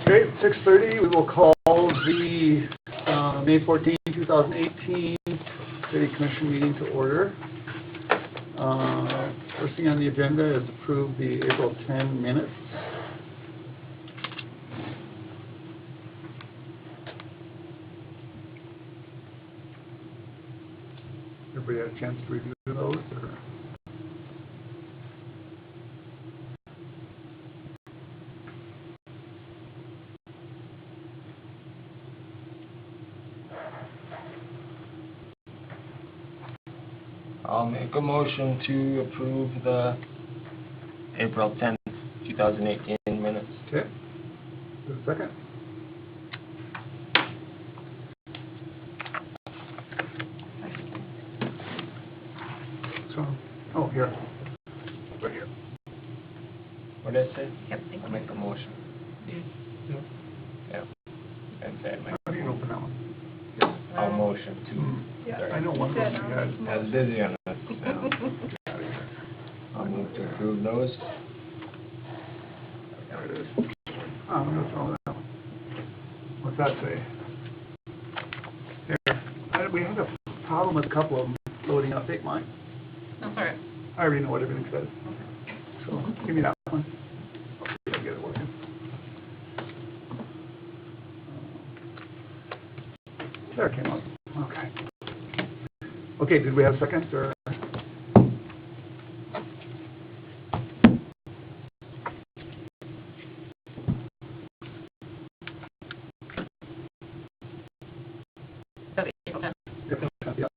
Okay, 6:30, we will call the May 14, 2018 City Commission meeting to order. First thing on the agenda is approve the April 10 minutes. Everybody had a chance to review those? Or? I'll make a motion to approve the April 10th, 2018 minutes. Okay. Is there a second? So, oh, here. Right here. What did I say? Yep. I'll make a motion. Yep. Yep. And say it. How do you open that one? I'll motion to. Yeah, Sorry. I know one of them you had. I was busy on this. I'll move to approve those. There it is. Oh, I'm going to throw that one. What's that say? There. We had a problem with a couple of them loading up. Take mine. That's all right. I already know what everything says. So, give me that one. I'll see if I can get it working. There it came up. Okay. Okay, did we have a second, or? Yeah.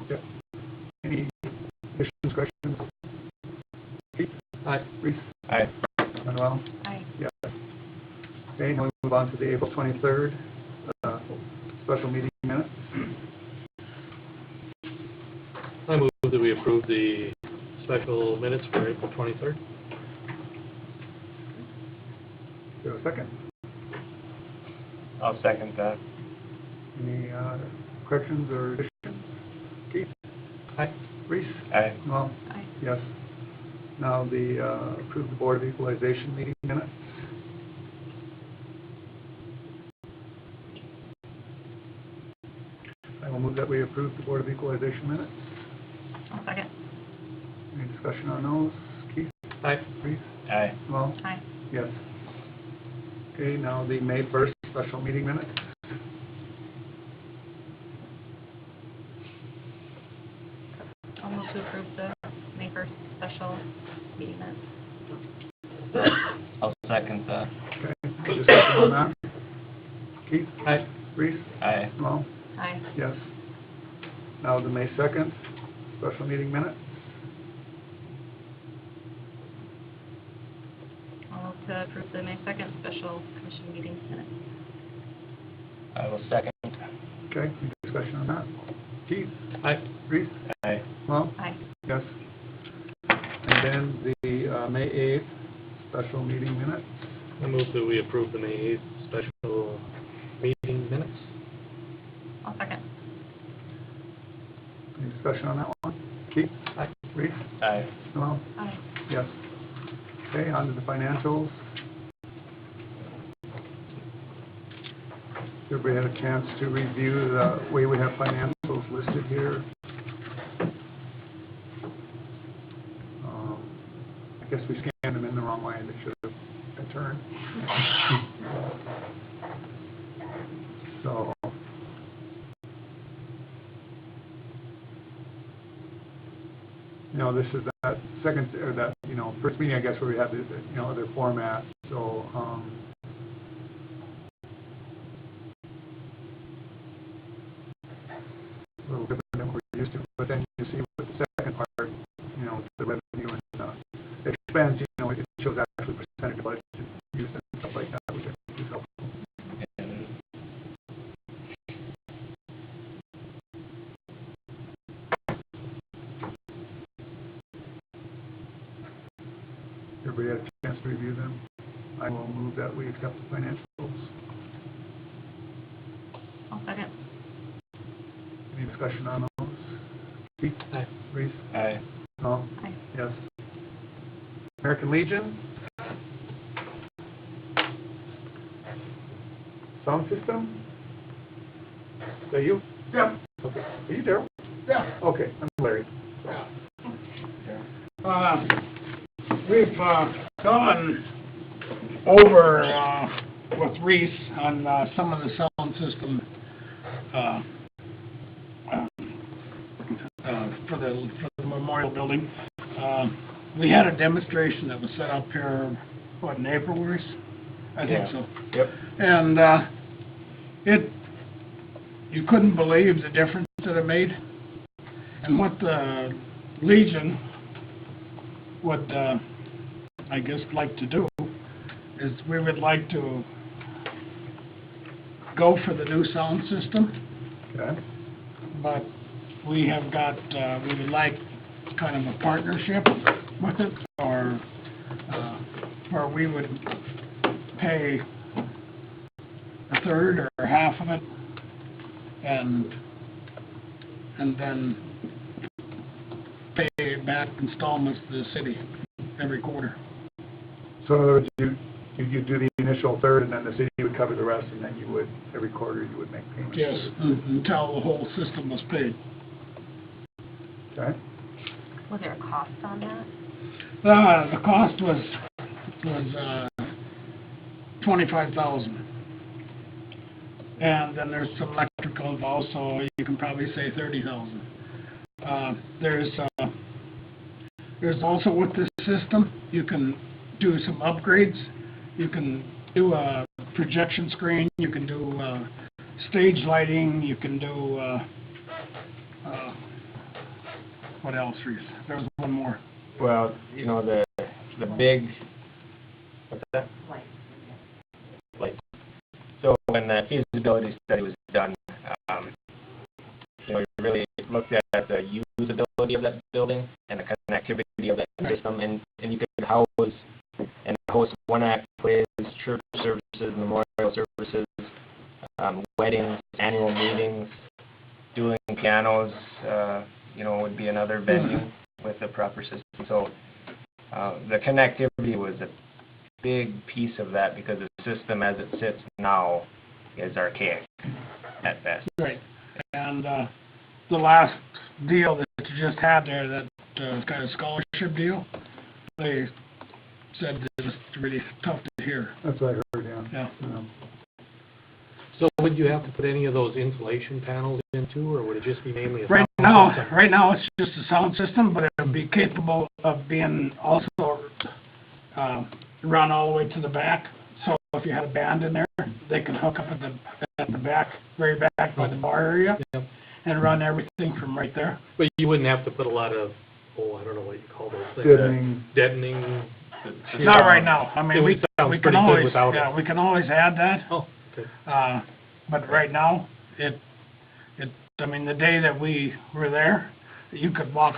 Okay. Any additions, questions? Keith? Aye. Reese? Aye. Manuel? Aye. Yes. Okay, now we move on to the April 23rd special meeting minutes. I move that we approve the special minutes for April 23rd. Is there a second? I'll second that. Any corrections or additions? Keith? Aye. Reese? Aye. Well, Aye. yes. Now the approve the Board of Equalization meeting minutes. I will move that we approve the Board of Equalization minutes. I'll second. Any discussion on those? Keith? Aye. Reese? Aye. Well, Aye. yes. Okay, now the May 1st special meeting minutes. I'll move to approve the May 1st special meeting minutes. I'll second that. Okay, any discussion on that? Keith? Aye. Reese? Aye. Well, Aye. yes. Now the May 2nd special meeting minutes. I'll move to approve the May 2nd special commission meeting minutes. I will second. Okay, any discussion on that? Keith? Aye. Reese? Aye. Well, Aye. yes. And then the May 8th special meeting minutes. I move that we approve the May 8th special meeting minutes. I'll second. Any discussion on that one? Keith? Aye. Reese? Aye. Well, Aye. yes. Okay, on to the financials. Everybody had a chance to review the way we have financials listed here. I guess we scanned them in the wrong way. They should have been turned. So, this is that second, or that, first meeting, I guess, where we have the, other format. So, a little different than what we're used to. But then you see with the second part, the revenue and expense, it shows actually percentage of budget use and stuff like that, which I think is helpful. Everybody had a chance to review them. I will move that we accept the financials. I'll second. Any discussion on those? Keith? Aye. Reese? Aye. No? Aye. Yes. American Legion? sound system? Is that you? Yeah, Okay. Are you Daryl? yeah. Okay, I'm Larry. We've gone over with Reese on some of the sound system for the memorial building. We had a demonstration that was set up here, what, in April, Reese? I think so. Yep. And you couldn't believe the difference that it made. And what the Legion would, I guess, like to do is we would like to go for the new sound system, Okay. but we have got, we would like kind of a partnership with it, or where we would pay a third or half of it, and then pay back installments to the city every quarter. So in other words, you do the initial third, and then the city would cover the rest, and then you would, every quarter, you would make payments? Yes, until the whole system was paid. Okay. Was there a cost on that? The cost was $25,000, and then there's some electrical involved, so you can probably say $30,000. There's also with this system, you can do some upgrades. You can do a projection screen. You can do stage lighting. You can do what else, Reese? There was one more. Well, you know, the big, what's that? Lights. So when the feasibility study was done, you know, we really looked at the usability of that building and the connectivity of that system, and you could house and host one-act plays, church services, memorial services, weddings, annual meetings, dueling pianos, you know, would be another venue with the proper system. So the connectivity was a big piece of that, because the system as it sits now is archaic at best. Right. And the last deal that you just had there, that kind of scholarship deal, they said that it was really tough to hear. That's what I heard, yeah. Yeah. So would you have to put any of those insulation panels in too, or would it just be mainly a Right sound now, system? right now it's just a sound system, but it'll be capable of being also run all the way to the back. So if you had a band in there, they can hook up at the back, very back by the bar area, Yep. and run everything from right there. But you wouldn't have to put a lot of, I don't know what you call those things. Deadening. Deadening. Not right now. I mean, It we sounds can pretty good always, without it. yeah, we can always add that. Oh, okay. But right now, I mean, the day that we were there, you could walk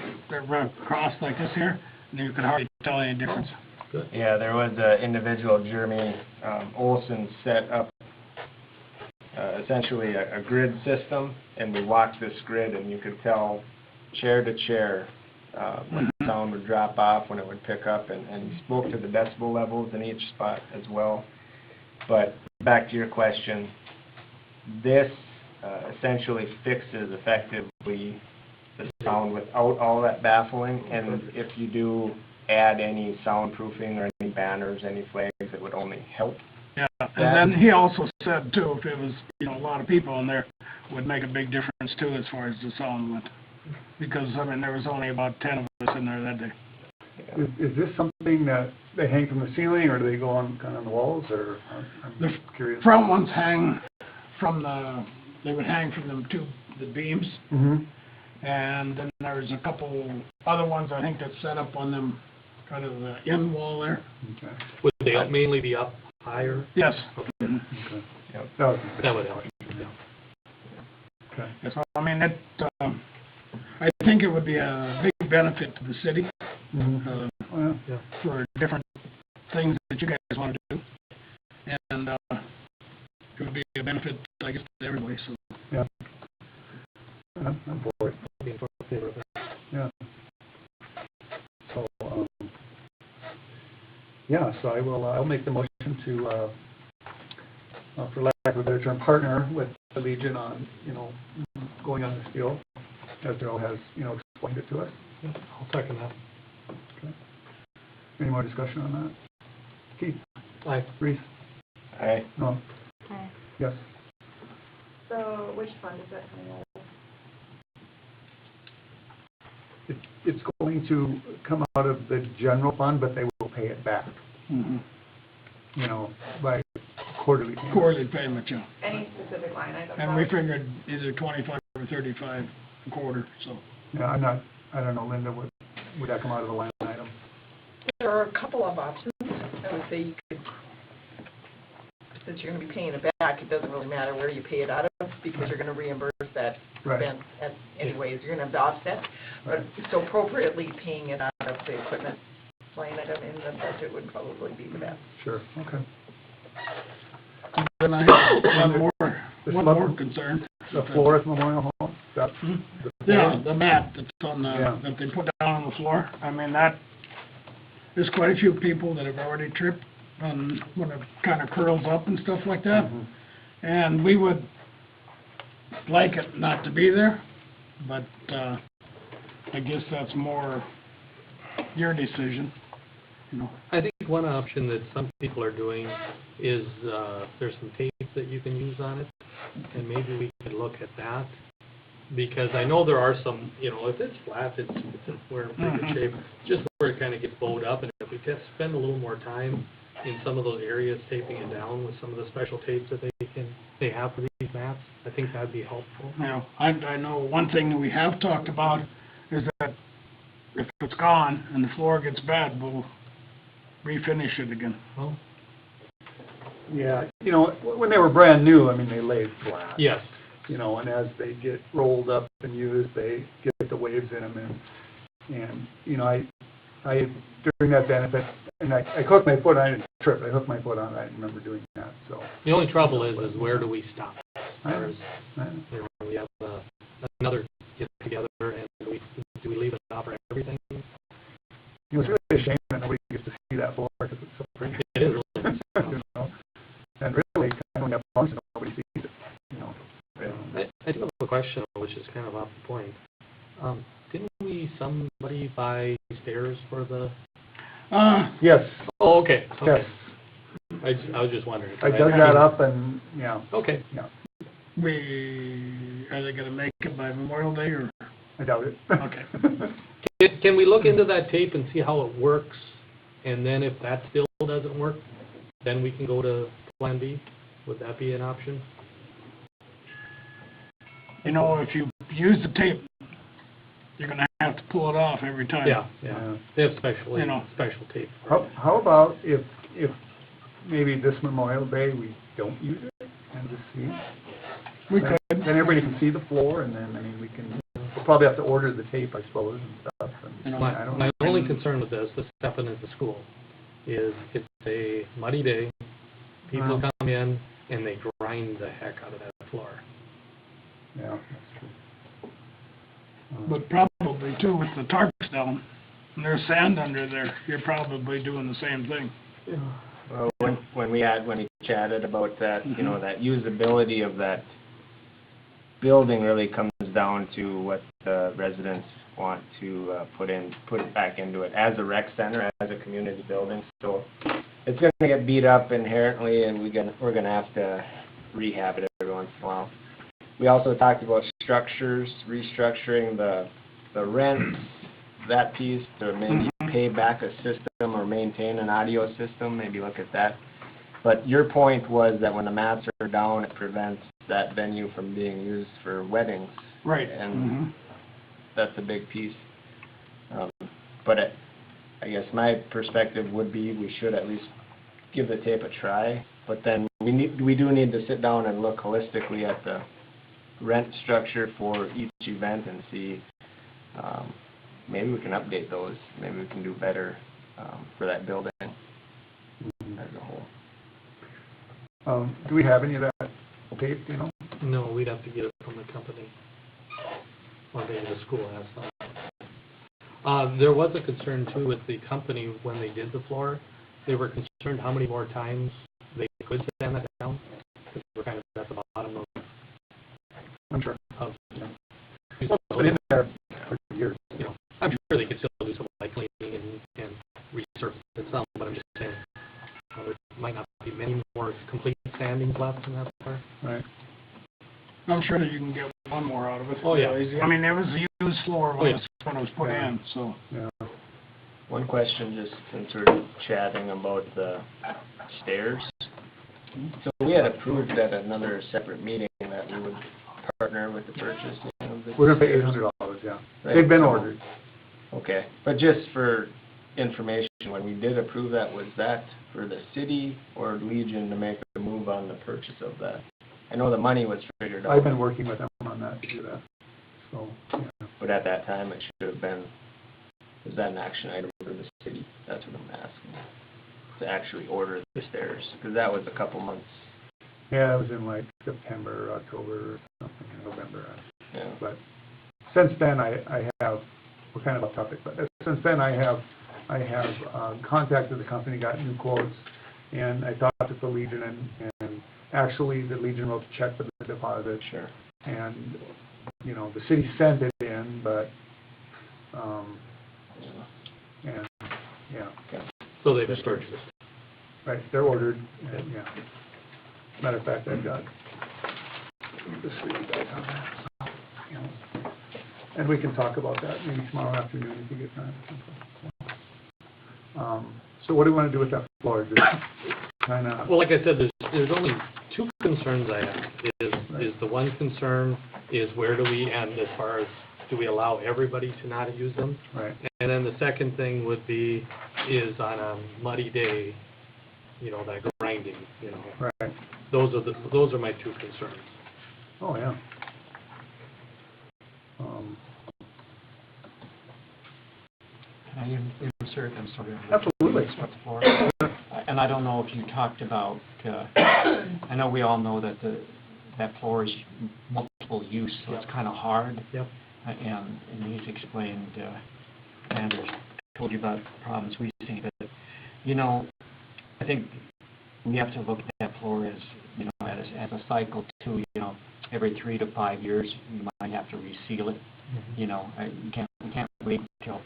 run across like this here, and you could hardly tell any difference. Good. Yeah, there was an individual, Jeremy Olson, set up essentially a grid system, and we walked this grid, and you could tell chair to chair when the sound would drop off, when it would pick up, and he spoke to the decibel levels in each spot as well. But back to your question, this essentially fixes effectively the sound without all that baffling, and if you do add any soundproofing or any banners, any flags, it would only help. Yeah, and then he also said too, if it was, you know, a lot of people in there, would make a big difference too as far as the sound went. Because, I mean, there was only about 10 of us in there that day. Is this something that they hang from the ceiling, or do they go on kind of on the walls, or I'm The curious? front ones hang from they would hang from the beams, Mm-hmm. and then there's a couple other ones, I think, that's set up on them, kind of the end wall there. Okay. Would they mainly be up higher? Yes. Okay. Yep. That would That would help. Yeah. okay. Yes, I mean, I think it would be a big benefit to the city Mm-hmm. Well, Yeah. for different things that you guys want to do. And it would be a benefit, I guess, to everybody, so. yeah. I'm for it. Be in favor of that. Yeah. So, yeah, so I'll make the motion to, for Larry lack of a better term, partner with the Legion on, going on this deal, as Daryl has, explained it to us. Yeah, I'll second that. Okay. Any more discussion on that? Keith? Aye. Reese? Aye. No? Okay. Yes? So which fund is that coming out of? It's going to come out of the general fund, but they will pay it back, Mhm. by quarterly. payment. Quarterly payment, yeah. Any specific line item? And we figured either 25 or 35 a quarter, so. Yeah, I don't know, Linda, would that come out of the line item? There are a couple of options. I would say you could, since you're going to be paying it back, it doesn't really matter where you pay it out of because you're going to reimburse that Right. expense anyways. You're going to have the offset. But so appropriately paying it out of the equipment line item in the budget would probably be the best. Sure, okay. Then I have one This more one- concern. The floor at Memorial Hall, that's, Yeah, the mat that's on Yeah. that they put down on the floor. I mean, there's quite a few people that have already tripped on when it kind of curls up and stuff like that. Mhm. And we would like it not to be there, but, I guess that's more your decision, I think one option that some people are doing is, there's some tape that you can use on it, and maybe we could look at that. Because I know there are some, if it's flat, we're in pretty good Mhm. shape, just where it kind of gets bowed up, and if we could spend a little more time in some of those areas taping it down with some of the special tapes that they have for these mats, I think that'd be helpful. I know one thing that we have talked about is that if it's gone and the floor gets bad, we'll refinish it again. Well, yeah, when they were brand new, they laid flat. yes, And as they get rolled up and used, they get the waves in them, and I during that benefit, and I hooked my foot, I didn't trip, I hooked my foot on it, I remember doing that, so. the only trouble is where do we stop? I Or is, we have another get-together, and do we leave it out for everything? It's really a shame that nobody gets to see that floor, because it's so pretty. It is. And really, when that function, nobody sees it, I do have a question, which is kind of off the point. Didn't somebody buy stairs for the? Yes, Oh, okay, yes, okay. I was just wondering. I dug that up and, yeah, Okay. yeah, Are they gonna make it by Memorial Day or? I doubt it. Okay. Can we look into that tape and see how it works? And then if that still doesn't work, then we can go to Plan B? Would that be an option? If you use the tape, you're gonna have to pull it off every time. Yeah. Yeah. They have special tape. How about if maybe this Memorial Day, we don't use it and just see? We could. Then everybody can see the floor, and then, we can, we'll probably have to order the tape, I suppose, and stuff, and I don't My know. only concern with this stepping into school, is it's a muddy day. People come in and they grind the heck out of that floor. Yeah, that's true. But probably too, with the tarps down, and there's sand under there, you're probably doing the same thing. Well, when we chatted about that, Mhm. that usability of that building really comes down to what the residents want to put back into it as a rec center, as a community building. So it's going to get beat up inherently, and we're going to have to rehab it every once in a while. We also talked about structures, restructuring the rent, that piece, to maybe pay back a system or maintain an audio system, maybe look at that. But your point was that when the mats are down, it prevents that venue from being used for weddings. Right. And that's a big piece. But I guess my perspective would be we should at least give the tape a try. But then we do need to sit down and look holistically at the rent structure for each event and see maybe we can update those. Maybe we can do better for that building as a whole. Do we have any of that tape, No, we'd have to get it from the company. Or maybe the school has some. There was a concern too with the company when they did the floor. They were concerned how many more times they could sand that down. Because we're kind of left in that part. right. I'm sure that you can get one more out of it. Oh, yeah. I mean, it was a used floor Oh, yeah. when it was put Yeah. in, so. Yeah. One question, just since we're chatting about the stairs. So we had approved at another separate meeting that we would partner with the purchase of the We're gonna pay stairs. $800, yeah. Right. They've been ordered. Okay, but just for information, when we did approve that, was that for the city or Legion to make a move on the purchase of that? I know the money was figured out. I've been working with them on that to do that, so, yeah. But at that time, it should have been, was that an action item for the city? That's what I'm asking. To actually order the stairs, because that was a couple months, Yeah, it was in like September, October, or something, November. yeah. But since then, I have, we're kind of off topic, but since then, I have contacted the company, got new quotes, and I talked with the Legion, and actually, the Legion wrote a check for the deposit. Sure. And, you know, the city sent it in, but, and, yeah, So they've been purchased. right, they're ordered, and, yeah. Matter of fact, I've got the city guys on that, so, you know. And we can talk about that maybe tomorrow afternoon if you get time. So what do you want to do with that floor? Just kind of, Well, like I said, there's only two concerns I have. Is the one concern is where do we end as far as, do we allow everybody to not use them? right, And then the second thing would be, is on a muddy day, you know, that grinding, you know. right, Those are my two concerns. oh, yeah. Can I insert, I'm sorry. Absolutely. Before. And I don't know if you talked about, I know we all know that that floor is multiple use, so it's kind of hard. Yep. And he's explained, and told you about problems we see, but, you know, I think we have to look at that floor as, you know, as a cycle too, you know, every 3 to 5 years, you might have to reseal it. Mm-hmm. You know, we can't wait until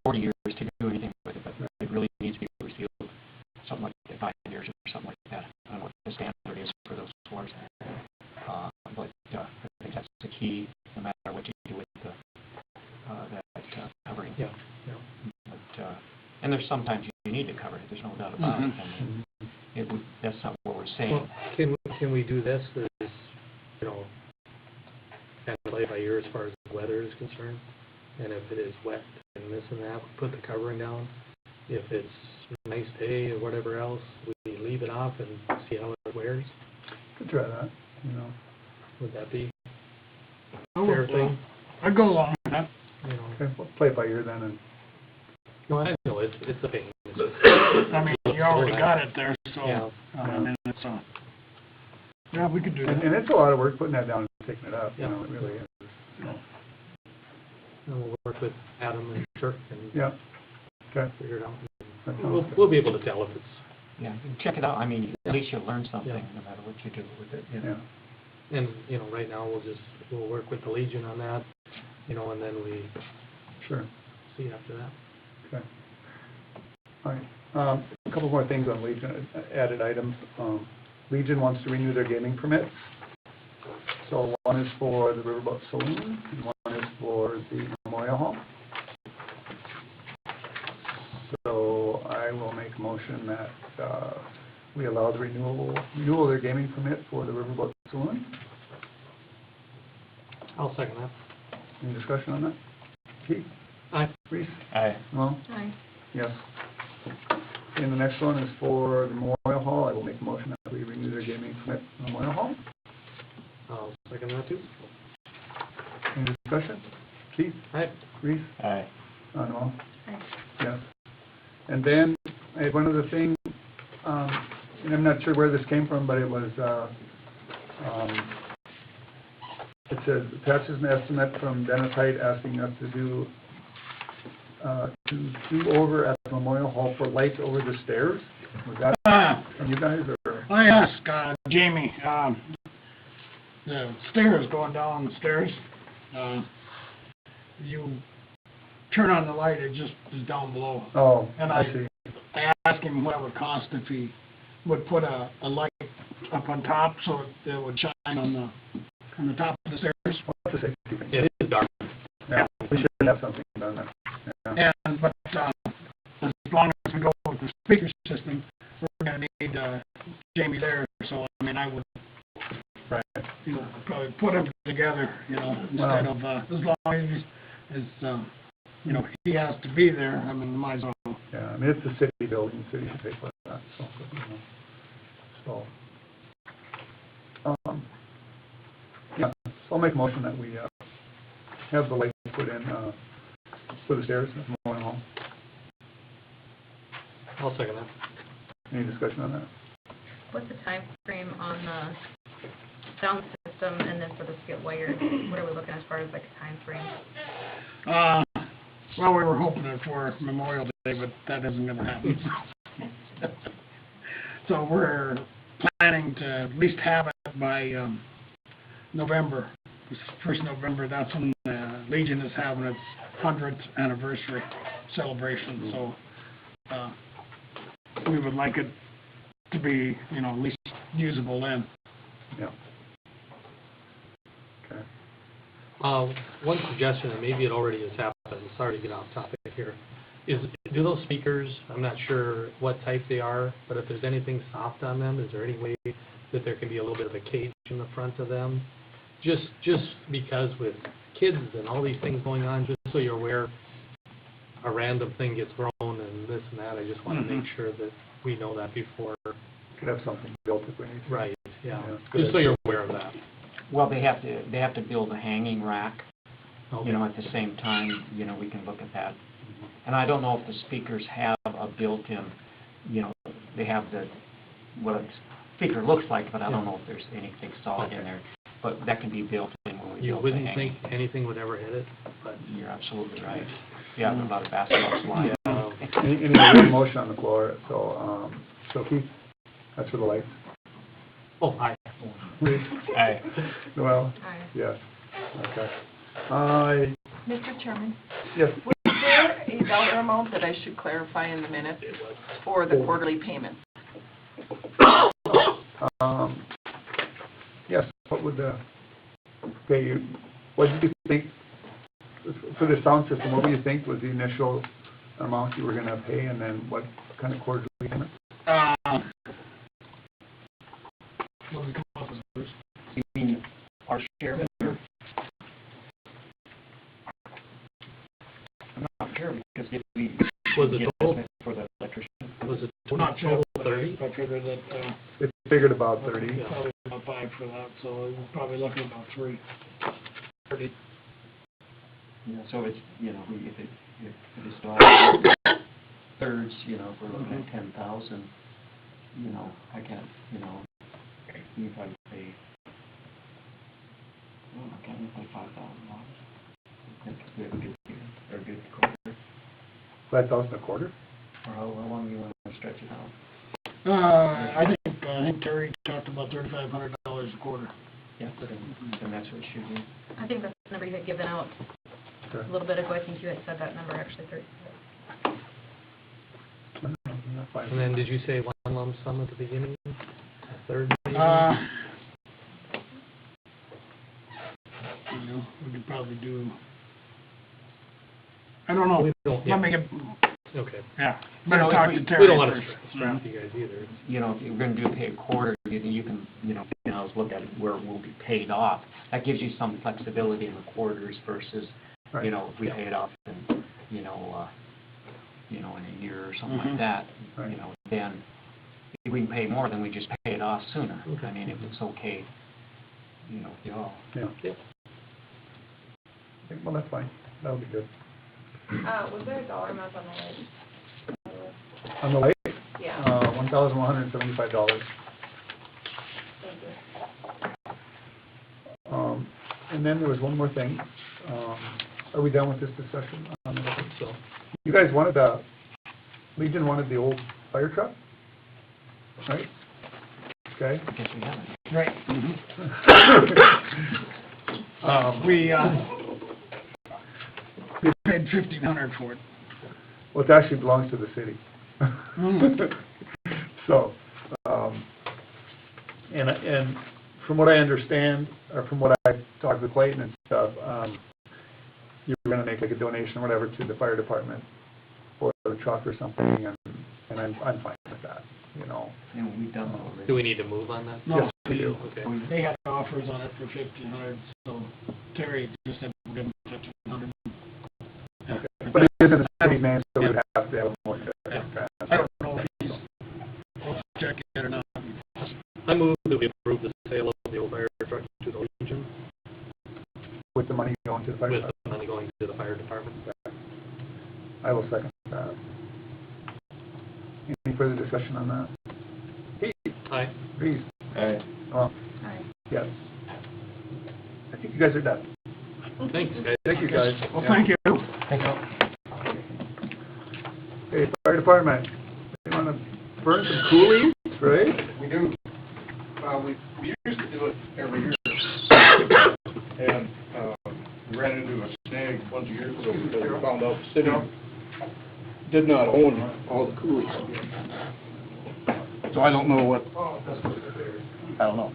40 years to do anything with it, but it really needs to be resealed, something like 5 years or something like that. I don't know what the standard is for those floors. But I think that's the key, no matter what you do with that covering. Yeah. But, and there's sometimes you need to cover it, there's no doubt about it. I mean, that's not what we're saying. Well, can we do this, as, you know, kind of play by ear as far as the weather is concerned? And if it is wet and this and that, we put the covering down. If it's a nice day or whatever else, we leave it off and see how it wears. Could try that, you know. Would that be I a fair would, thing? I'd go along with that. You know, Okay, we'll play it by ear then, and, no, I know, it's a pain. It's just- I mean, you already got it there, so, Yeah. and it's, yeah, we could do that. and it's a lot of work putting that down and picking it up, you Yeah. know, it really is. You know. And we'll work with Adam and Kirk and Yeah, okay. figure it out. That sounds We'll good. be able to tell if it's, Yeah, check it out, I mean, Yeah. at least you'll learn something, Yeah. no matter what you do with it, you know. Yeah, and, you know, right now, we'll work with the Legion on that, you know, and then we sure, see after that. okay. All right, a couple more things on Legion, added items. Legion wants to renew their gaming permits. So one is for the Riverboat Saloon, and one is for the Memorial Hall. So I will make a motion that we allow the renewal of their gaming permit for the Riverboat Saloon. I'll second that. Any discussion on that? Keith? Aye. Reese? Aye. No? Aye. Yes. And the next one is for the Memorial Hall. I will make a motion that we renew their gaming permit for Memorial Hall. I'll second that too. Any discussion? Keith? Aye. Reese? Aye. No? Aye. Yes. And then, I had one other thing, and I'm not sure where this came from, but it was, it says, attaches an estimate from Dennis Height asking us to do over at the Memorial Hall for lights over the stairs. Was that from you guys, or? I asked, Jamie, the stairs, going down the stairs, you turn on the light, it just is down below. Oh, And I I see. I asked him what it would cost if he would put a light up on top so it would shine on the top of the stairs. What's the safety thing? It is dark. Yeah, we should have something done there. Yeah. But as long as we go with the speaker system, we're gonna need Jamie there, so I mean, I would, Right. you know, probably put them together, you know, instead of, as long as, you know, he has to be there, I mean, might as well. Yeah, I mean, it's a city building, the city should pay for that, so, you know. Yeah, so I'll make a motion that we, have the lights put in, for the stairs at Memorial Hall. I'll second that. Any discussion on that? What's the time frame on the sound system and then for the skit wired? What are we looking as far as like a time frame? Well, we were hoping it for Memorial Day, but that isn't gonna happen. So we're planning to at least have it by, November. First November, that's when Legion is having its 100th anniversary celebration, so, we would like it to be, you know, at least usable then. Yeah. Okay. One suggestion, and maybe it already has happened, sorry to get off topic here, is do those speakers, I'm not sure what type they are, but if there's anything soft on them, is there any way that there can be a little bit of a cage in the front of them? Just because with kids and all these things going on, just so you're aware, a random thing gets thrown and this and that, I just want to make sure that we know that before. Could have something built if we need to. Right, yeah, Yeah. just so you're aware of that. Well, they have to build a hanging rack, Okay. you know, at the same time, you know, we can look at that. And I don't know if the speakers have a built-in, you know, they have what a speaker looks like, but I don't know if there's anything solid in there. But that can be built in when we You build the wouldn't hanging. think anything would ever hit it, but. You're absolutely right. Yeah, a lot of basketball slide. Any other motion on the floor, so, Keith, that's for the lights. Oh, aye. Aye. Noel? Aye. Yes. Okay. Mr. Chairman, Yes, was there a dollar amount that I should clarify in the minutes for the quarterly payments? yes, what would what did you think, for the sound system, what do you think was the initial amount you were gonna pay, and then what kind of quarterly payment? What did we come up with first? You mean our share? I'm not sure, because did we Was it get total, estimate for the electrician? was it Not sure, total but 30? I figured that, It figured about 30. probably about 5 for that, so we're probably looking about 3. 30. Yeah, so it's, you know, if it is all thirds, you know, if we're looking at 10,000, you know, I can't, you know, you probably pay, well, I can't pay $5,000. I think we have a good year, or a good quarter, 5,000 a quarter? or how long you want to stretch it out. I think Terry talked about $3,500 a quarter. Yeah, then that's what it should be. I think that's the number you had given out Okay. a little bit ago. I think you had said that number actually 30. And then did you say one lump sum at the beginning? A third maybe? You know, we could probably do, I don't know. We don't- Let me get, Okay. yeah, You better know, talk if to we- Terry We don't want first. to strap you guys either. You know, if you're going to pay a quarter, you can, you know, look at it where it will be paid off. That gives you some flexibility in the quarters versus, Right. you know, if we pay it off in, you know, in a year or something Mhm. like that, Right. you know, then if we can pay more, then we just pay it off sooner. Okay. I mean, if it's okay, you know, if you all. Yeah. Yep. Well, that's fine. That'll be good. Was there a dollar amount on the light? On the light, Yeah, $1,175. thank you. And then there was one more thing. Are we done with this discussion? So, You guys wanted Legion wanted the old fire truck, right? Okay. I guess we haven't. Right. We We paid $1,500 for it. well, it actually belongs to the city. Mm. So, And from what I understand, or from what I talked to Clayton and stuff, you were gonna make like a donation or whatever to the fire department for a truck or something, and I'm fine with that, you know. And we've done that already. Do we need to move on that? No, Yes, we do. Okay. they had offers on it for 1,500, so Terry just said we'll give them 1,500. But it isn't a city name, so we'd have to have a motion. I don't know if he's, we'll check it or not. I move that we approve the sale of the old fire truck to the Legion With the money going to the fire with department. the money going to the fire department. I will second that. Any further discussion on that? Pete? Aye. Reese? Alright. Well, Aye. yes. I think you guys are done. Thanks, guys. Thank you, guys. Well, thank you. Okay, fire department, they wanna burn some coolies, right? We do. We used to do it every year. And, we ran into a snag a bunch of years ago because we found out the city did not own all the coolies. So I don't know what, I don't know.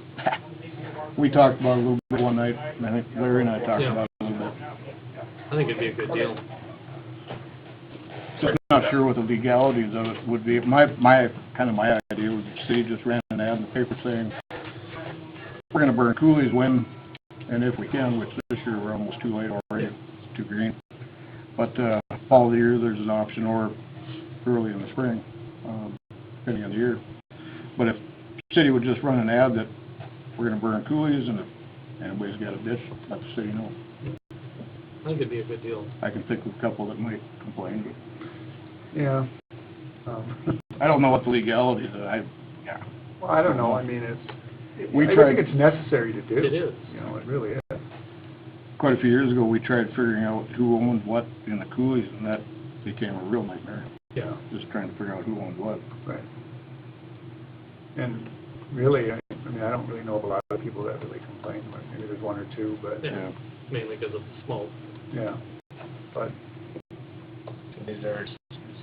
We talked about it a little bit one night, and I think Larry and I talked Yeah. about it a little bit. I think it'd be a good deal. Just not sure what the legalities of it would be. My idea was the city just ran an ad in the paper saying, we're gonna burn coolies when and if we can, which this year we're almost too late already, it's too green. But, fall of the year, there's an option, or early in the spring, depending on the year. But if the city would just run an ad that we're gonna burn coolies, and if anybody's got a ditch, let the city know. I think it'd be a good deal. I can think of a couple that might complain, Yeah. I don't know what the legalities are. Well, I don't know, I mean, We I tried- think it's necessary to do. It is. You know, it really is. Quite a few years ago, we tried figuring out who owned what in the coolies, and that became a real nightmare, Yeah. just trying to figure out who owned what. Right. And really, I mean, I don't really know of a lot of people that really complain, but maybe there's one or two, but, Yeah. Mainly because of the smoke. yeah. But, These are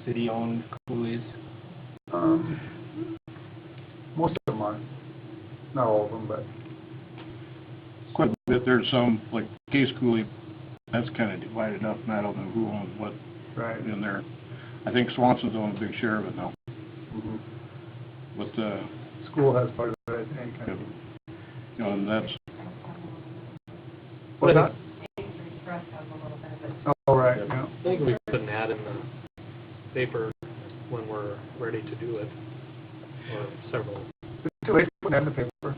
city-owned coolies. most of them are, not all of them, but, Quite a bit, there's some, like Case Coolie, that's kind of divided up, and I don't know who owns what right. in there. I think Swanson's own a big share of it now, Mhm. but, School has part of it, I think. you know, and that's, What's that? Oh, right, yeah. I think we put an ad in the paper when we're ready to do it, or several. It's too late to put that in the paper.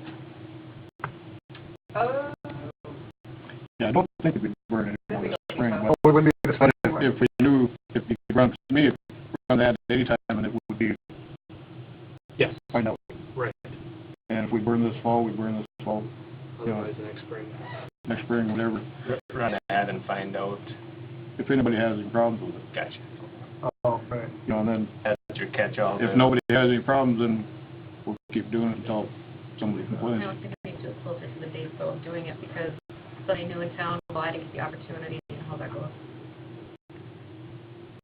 yeah, I don't think it'd be burning anymore this spring, Oh, it wouldn't be the but spring. if we knew, if you could run, to me, if we run that at any time, and it would be, Yes. find out. Right. And if we burn this fall, we burn this fall, Otherwise, next spring. next spring, whatever. Run an ad and find out. If anybody has any problems with it, Gotcha. Oh, right. you know, and then That's your catch-all. if nobody has any problems, then we'll keep doing it until somebody I complains. don't think we need to closer to the date though of doing it because somebody new in town, well, I didn't get the opportunity and how that goes.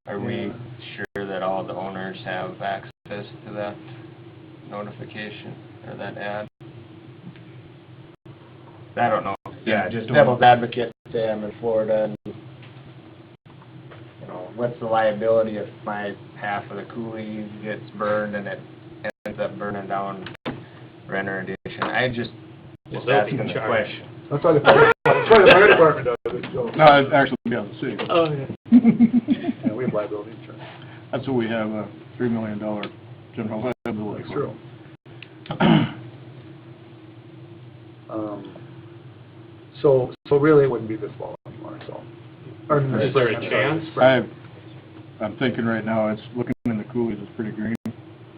Are we sure that all the owners have access to that notification or that ad? I don't know. Yeah, just devil's advocate, say I'm in Florida and, you know, what's the liability if my half of the coolie gets burned and it ends up burning down renter edition? I just Well, they'll be asking the charged. question. That's why the fire department does it, so. No, it'd actually be on the city. Oh, yeah. Yeah, we have liability insurance. That's what we have, a $3 million general liability. That's true. So really it wouldn't be this fall anymore, so. Or in the Is there a spring, I'm sorry, chance? spring. I'm thinking right now, it's looking in the coolies, it's pretty green,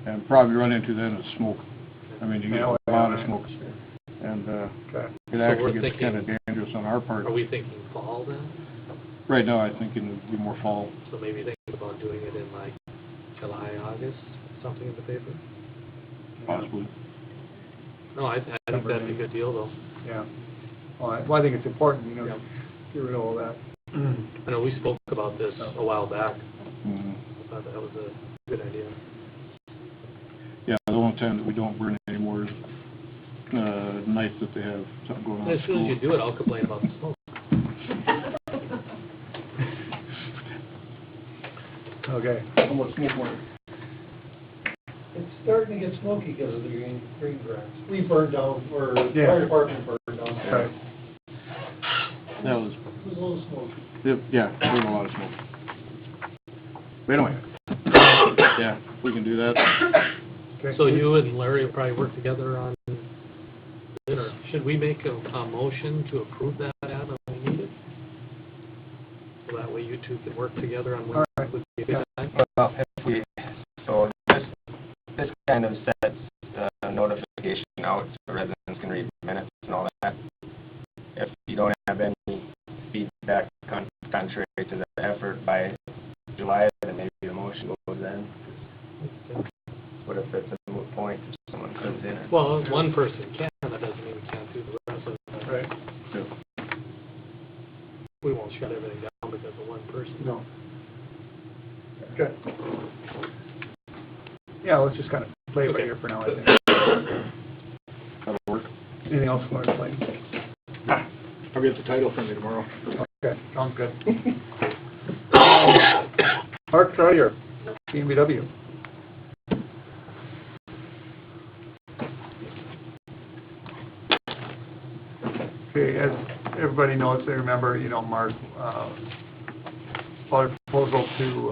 and probably run into then is smoke. I mean, you get a lot of smoke, and, Okay. it actually gets kind of dangerous on our part. Are we thinking fall then? Right now, I think it would be more fall. So maybe think about doing it in like July, August, something in the paper? Possibly. No, I think that'd be a good deal though. Yeah. Well, I think it's important, you know, Yeah. get rid of all that. I know we spoke about this a while back. Mhm. I thought that was a good idea. Yeah, the only time that we don't burn anymore is nice that they have something going on As at soon as you school. do it, I'll complain about the smoke. Okay. How much smoke more? It's starting to get smoky because of the green grass. We burned down, or Yeah. fire department burned down. Right. That was, It was a little smoky. yeah, there was a lot of smoke. But anyway, yeah, we can do that. Okay. So you and Larry will probably work together on it, or should we make a motion to approve that ad when we need it? So that way you two can work together on when All right. would be a good time? Well, if we, so this kind of sets notification out so residents can read minutes and all that. If you don't have any feedback contrary to the effort by July, then maybe the motion goes in. What if it's a moot point if someone comes in? Well, one person can, that doesn't mean we can't do the rest of it. Right. We won't shut everything down because of one person. No. Okay. Yeah, let's just kind of play it by ear for now, I think. That'll work. Anything else for us, Lane? I'll get the title from you tomorrow. Okay, sounds good. Mark Troyer, CMBW. Okay, as everybody knows, they remember, Mark, brought a proposal to,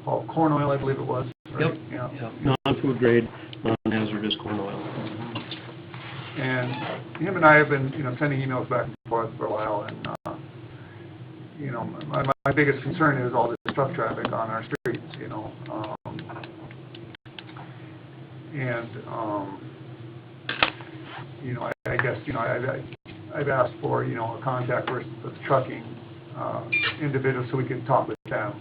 haul corn oil, I believe it was, right? Yep. Yeah. Non-food grade, non-hazardous corn oil. And him and I have been, sending emails back and forth for a while, and, my biggest concern is all this truck traffic on our streets, I guess, I've asked for, a contact person with trucking, individual so we can talk with them.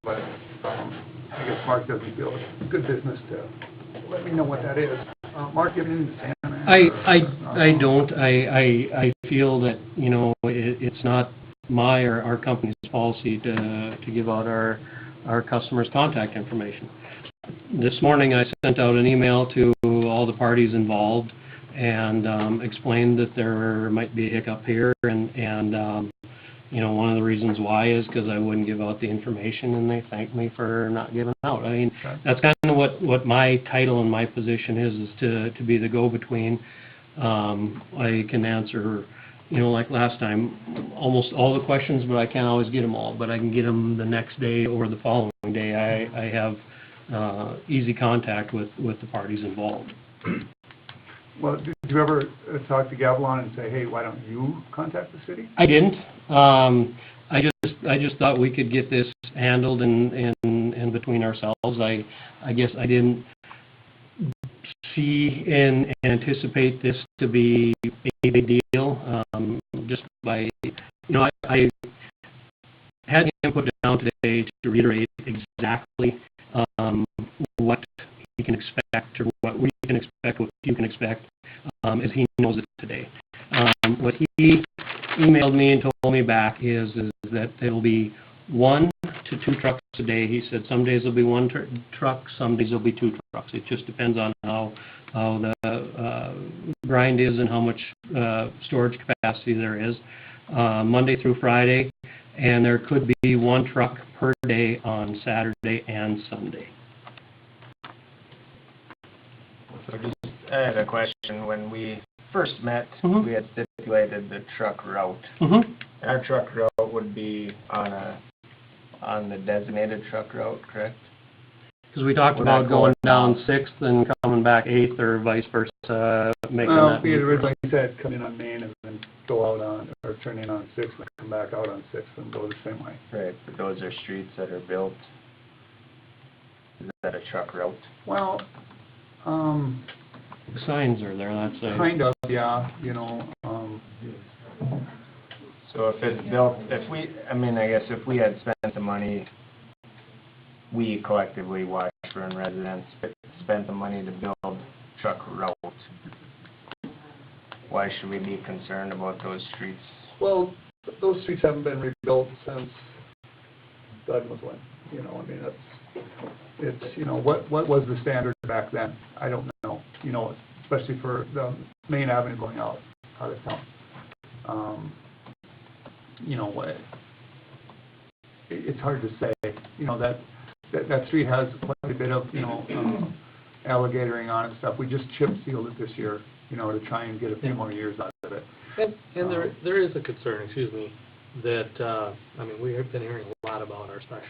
But, I guess Mark doesn't feel it's good business to let me know what that is. Mark, you have anything to say on that? I don't. I feel that, it's not my or our company's policy to give out our customers' contact information. This morning, I sent out an email to all the parties involved and explained that there might be a hiccup here, and one of the reasons why is because I wouldn't give out the information, and they thanked me for not giving out. I mean, that's kind of what my title and my position is to be the go-between. I can answer, like last time, almost all the questions, but I can't always get them all. But I can get them the next day or the following day. I have easy contact with the parties involved. Well, did you ever talk to Gavilon and say, hey, why don't you contact the city? I didn't. I just thought we could get this handled in between ourselves. I guess I didn't see and anticipate this to be a big deal. Just by, I had him put down today to reiterate exactly what he can expect, or what we can expect, what you can expect, as he knows it today. What he emailed me and told me back is that there will be 1 to 2 trucks a day. He said some days there'll be 1 truck, some days there'll be 2 trucks. It just depends on how the grind is and how much storage capacity there is. Monday through Friday, and there could be 1 truck per day on Saturday and Sunday. So I had a question. When we first met, Mhm. we had stipulated the truck route. Mm-hmm. Our truck route would be on the designated truck route, correct? Because we talked We're about not going going down 6th and coming back 8th, or vice versa, making Well, that. we had originally said come in on Main and then go out on, or turn in on 6th and come back out on 6th and go the same way. Right, but those are streets that are built. Is that a truck route? Well, The signs are there, that's a... kind of, yeah, So if it's built, I guess if we had spent the money, we collectively, Washburn residents, spent the money to build truck route, why should we be concerned about those streets? well, those streets haven't been rebuilt since God knows when, it's, what was the standard back then? I don't know, especially for the main avenue going out of town. You know, it's hard to say, you know, that street has quite a bit of, you know, alligatoring on it and stuff. We just chip sealed it this year, you know, to try and get a few more years out of it. And there is a concern, excuse me, that, I mean, we have been hearing a lot about our specials.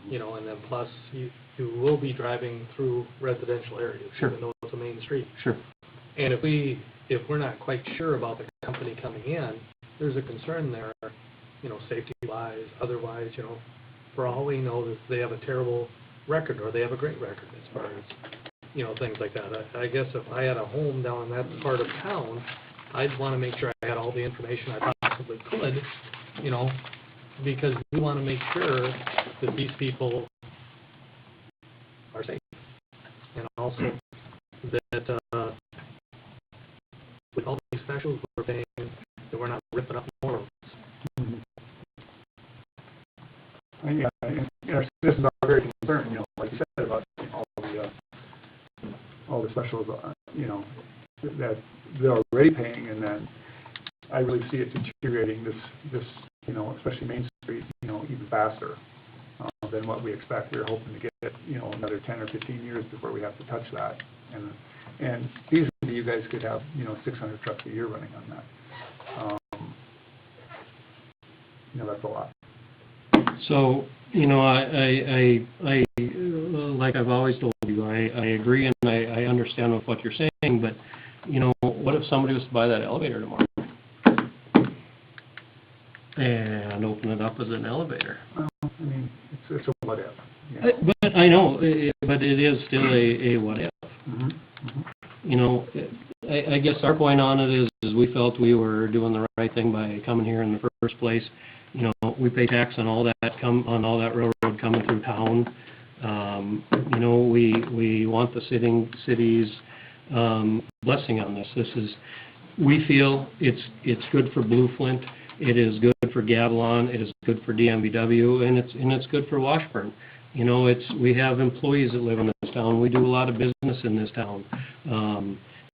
You know, and then plus, you will be driving through residential areas, Sure. even though it's a main street. Sure. And if we're not quite sure about the company coming in, there's a concern there, you know, safety-wise, otherwise, you know, for all we know, that they have a terrible record, or they have a great record as far as, you know, things like that. I guess if I had a home down in that part of town, I'd want to make sure I had all the information I possibly could, you know, because we want to make sure that these people are safe. And also that with all these specials we're paying, that we're not ripping up more roads. Yeah, and our citizens are very concerned, you know, like you said, about all the specials, you know, that they're already paying, and then I really see it deteriorating this, you know, especially Main Street, you know, even faster than what we expect. We're hoping to get, you know, another 10 or 15 years before we have to touch that, and easily you guys could have, you know, 600 trucks a year running on that. You know, that's a lot. So, you know, I like I've always told you, I agree and I understand with what you're saying, but, you know, what if somebody was to buy that elevator tomorrow? And open it up as an elevator? Well, I mean, it's a what if. You know? But I know, but it is still a what if. Mm-hmm. Mm-hmm. You know, I guess our point on it is we felt we were doing the right thing by coming here in the first place. You know, we pay tax on all that railroad coming through town. You know, we want the city's blessing on this. We feel it's good for Blue Flint. It is good for Gavilan. It is good for DMVW, and it's good for Washburn. You know, we have employees that live in this town. We do a lot of business in this town.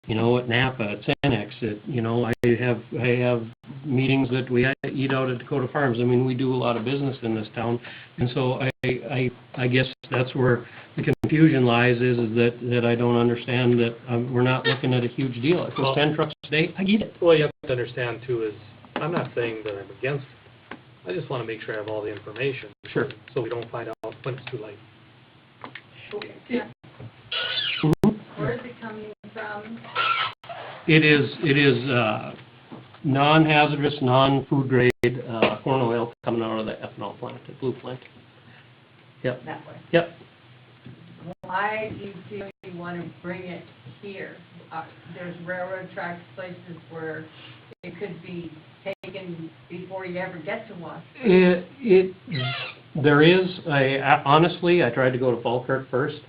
You know, at Napa, at Cenex, you know, I have meetings that we eat out at Dakota Farms. I mean, we do a lot of business in this town, and so I guess that's where the confusion lies is that I don't understand that we're not looking at a huge deal. If it's 10 trucks a day, I get it. Well, you have to understand too is, I'm not saying that I'm against it. I just want to make sure I have all the information. Sure. So we don't find out when it's too late. Where is it coming from? It is non-hazardous, non-food grade corn oil coming out of the ethanol plant at Blue Flint. Yep. That way. Yep. Why do you feel you want to bring it here? There's railroad tracks, places where it could be taken before you ever get to one. There is, honestly, I tried to go to Falkirk first,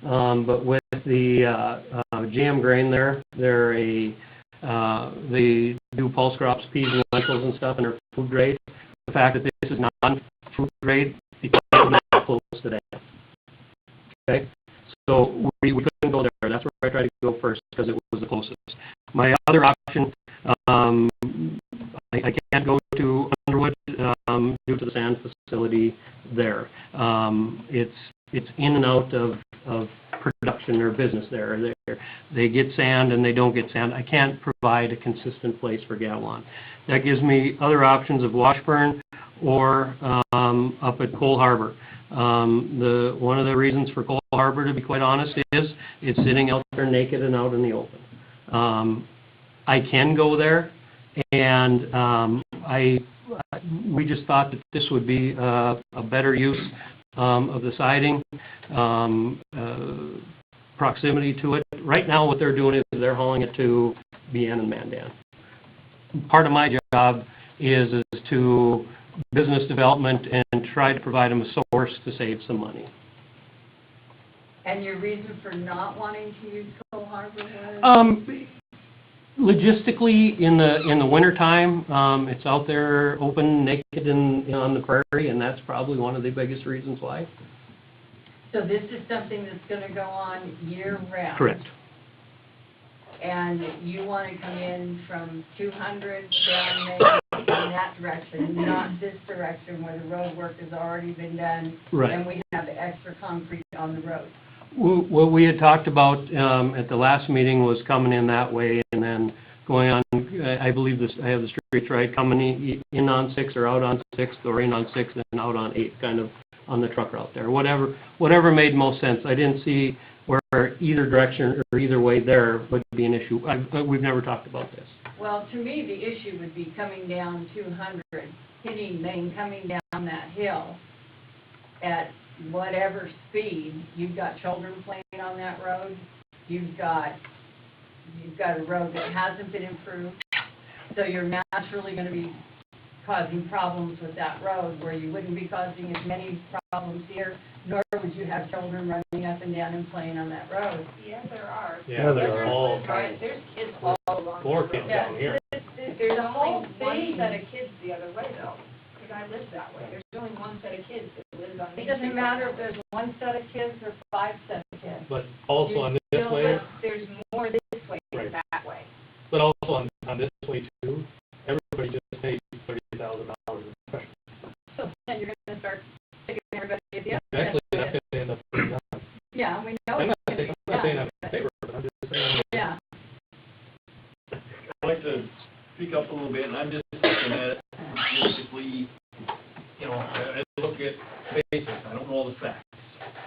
but with the GM grain there, they do pulse crops, peas and lentils and stuff, and they're food grade. The fact that this is non-food grade, because it's not close to that. Okay? So we couldn't go there. That's where I tried to go first, because it was the closest. My other option, I can't go to Underwood due to the sand facility there. It's in and out of production or business there. They get sand and they don't get sand. I can't provide a consistent place for Gavilan. That gives me other options of Washburn or up at Cole Harbor. One of the reasons for Cole Harbor, to be quite honest, is it's sitting out there naked and out in the open. I can go there, and we just thought that this would be a better use of the siding, proximity to it. Right now what they're doing is they're hauling it to BN and Mandan. Part of my job is to business development and try to provide them a source to save some money. And your reason for not wanting to use Cole Harbor was? Logistically, in the wintertime, it's out there open, naked, and on the prairie, and that's probably one of the biggest reasons why. So this is something that's going to go on year-round? Correct. and you want to come in from 200 down there in that direction, not this direction where the road work has already been done. Right. And we have the extra concrete on the road. What we had talked about at the last meeting was coming in that way and then going on, I believe this, I have the streets right, coming in on 6 or out on 6th or in on 6th and out on 8th, kind of on the truck route there. Whatever made most sense. I didn't see where either direction or either way there would be an issue. We've never talked about this. Well, to me, the issue would be coming down 200, hitting Main, coming down that hill at whatever speed. You've got children playing on that road. You've got a road that hasn't been improved. So you're naturally going to be causing problems with that road where you wouldn't be causing as many problems here, nor would you have children running up and down and playing on that road. Yeah, there are. Yeah, there are all Right, kinds. there's kids all along. More kids down here. There's a whole only thing one set of kids the other way though, because I live that way. There's only one set of kids that lives on It Main doesn't Street. matter if there's one set of kids or 5 sets of kids. But also on this Still, way, there's more this way Right. than that way. but also on this way too, everybody just paid $30,000 in special. So then you're going to start sticking everybody at the other. Actually, that's going to end up being done. Yeah, we know. I'm not it's saying gonna be I'm done. in favor, but I'm just saying. Yeah. I'd like to speak up a little bit, and I'm just looking at it, basically, you know, I look at basics, I don't know all the facts,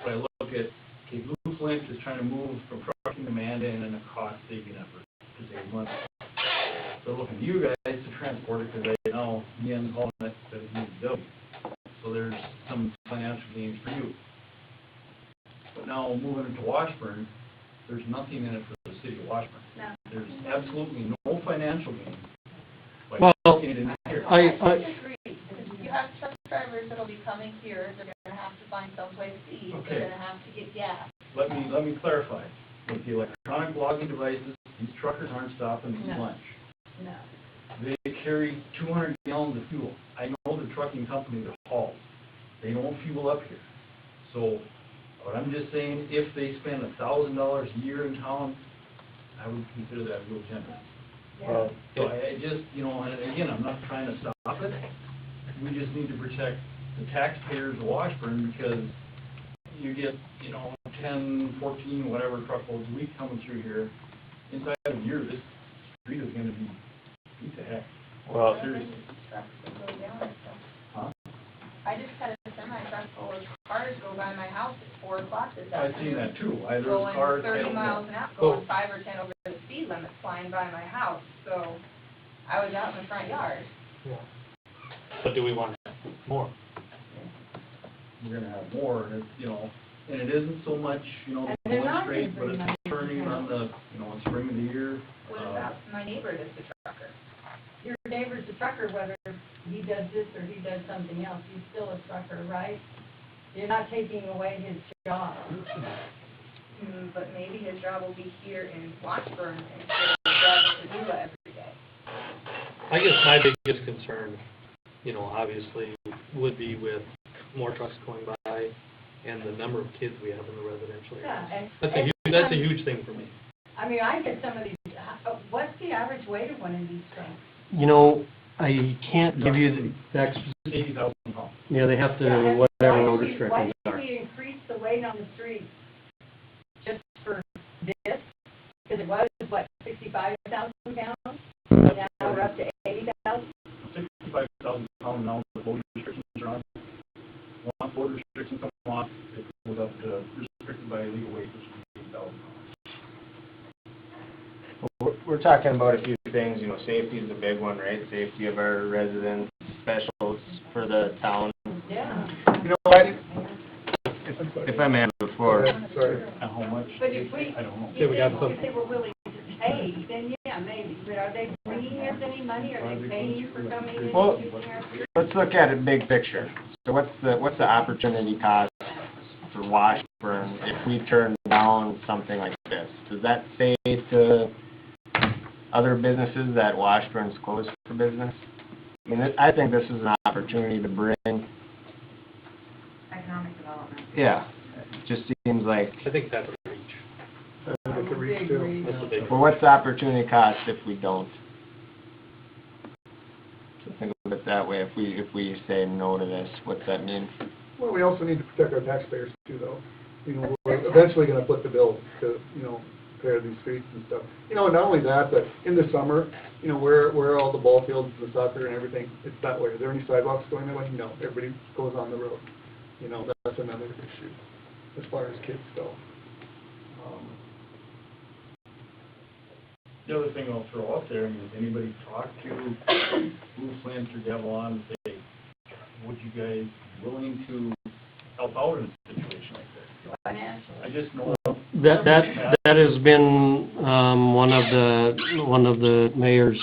but I look at, okay, Blue Flint is trying to move from trucking to Mandan in a cost-saving effort to save money. So looking to you guys to transport it, because right now, Ian's hauling it to DW. So there's some financial gains for you. But now, moving into Washburn, there's nothing in it for the city of Washburn. No. There's absolutely no financial gain by Well, trucking it in here. I Disagree, because you have truck drivers that'll be coming here, they're gonna have to find someplace to eat, Okay. they're gonna have to get gas. Let me clarify. With the electronic logging devices, these truckers aren't stopping to eat No. lunch. No. They carry 200 gallons of fuel. I know the trucking company that hauls. They don't fuel up here. So, what I'm just saying, if they spend $1,000 a year in town, I would consider that real generous. Well, So I just, you know, and again, I'm not trying to stop it. We just need to protect the taxpayers of Washburn because you get, you know, 10, 14, whatever truckloads a week coming through here. Inside of a year, this street is going to be beat to heck. Well, Seriously. Trucks that go down and stuff. Huh? I just had a semi-truck full of cars go by my house at 4 o'clock this I've afternoon. seen that too. There's Going cars, I 30 don't miles know. an hour, Oh. going 5 or 10 over the speed limit flying by my house, so I was out in the front yard. But do we want more? We're gonna have more, and it's, you know, and it isn't so much, you know, And they're going not straight, but gonna it's bring turning on the, you know, in spring of the year. What about my neighbor that's a trucker? Your neighbor's a trucker, whether he does this or he does something else, he's still a trucker, right? You're not taking away his job. But maybe his job will be here in Washburn instead of driving to Beulah every day. I guess my biggest concern, you know, obviously, would be with more trucks going by and the number of kids we have in the residential Yeah, areas. and. That's a huge thing for me. I mean, I get some of these, what's the average weight of one of these things? You know, I can't give you the exact, 80,000 pounds. yeah, they have to, Yeah, and whatever why road did we- restrictions Why are. did we increase the weight on the street just for this? Because it was, what, 65,000 pounds? Now we're up to 80,000? 65,000 pounds now, the load restrictions are on. Once load restrictions come off, it goes up to restricted by illegal weight, which is 8,000 pounds. we're talking about a few things, you know, safety is a big one, right? Safety of our residents, specials for the town. Yeah. You know what? If I may before, Sorry. How much? But if we, I don't know. Yeah, we got some. if they were willing to pay, then yeah, maybe. But are they bringing us any money? Are they paying you for coming in Well, and using our street? let's look at it big picture. So what's the opportunity cost for Washburn if we turn down something like this? Does that say to other businesses that Washburn's closed for business? I mean, I think this is an opportunity to bring, Economic development. yeah, it just seems like, I think that's a reach. That's a reach. big too. reason. That's a big Well, what's the opportunity cost if we don't? Think of it that way, if we say no to this, what's that mean? Well, we also need to protect our taxpayers too, though. You know, we're eventually gonna foot the bill to, you know, repair these streets and stuff. You know, not only that, but in the summer, you know, where all the ball fields, the soccer and everything, it's that way. Is there any sidewalks going that way? No, everybody goes on the road. You know, that's another issue as far as kids go. The other thing I'll throw out there, I mean, has anybody talked to Blue Flint or Devon and say, would you guys be willing to help out in a situation like this? Financially. I just know. That has been one of the mayor's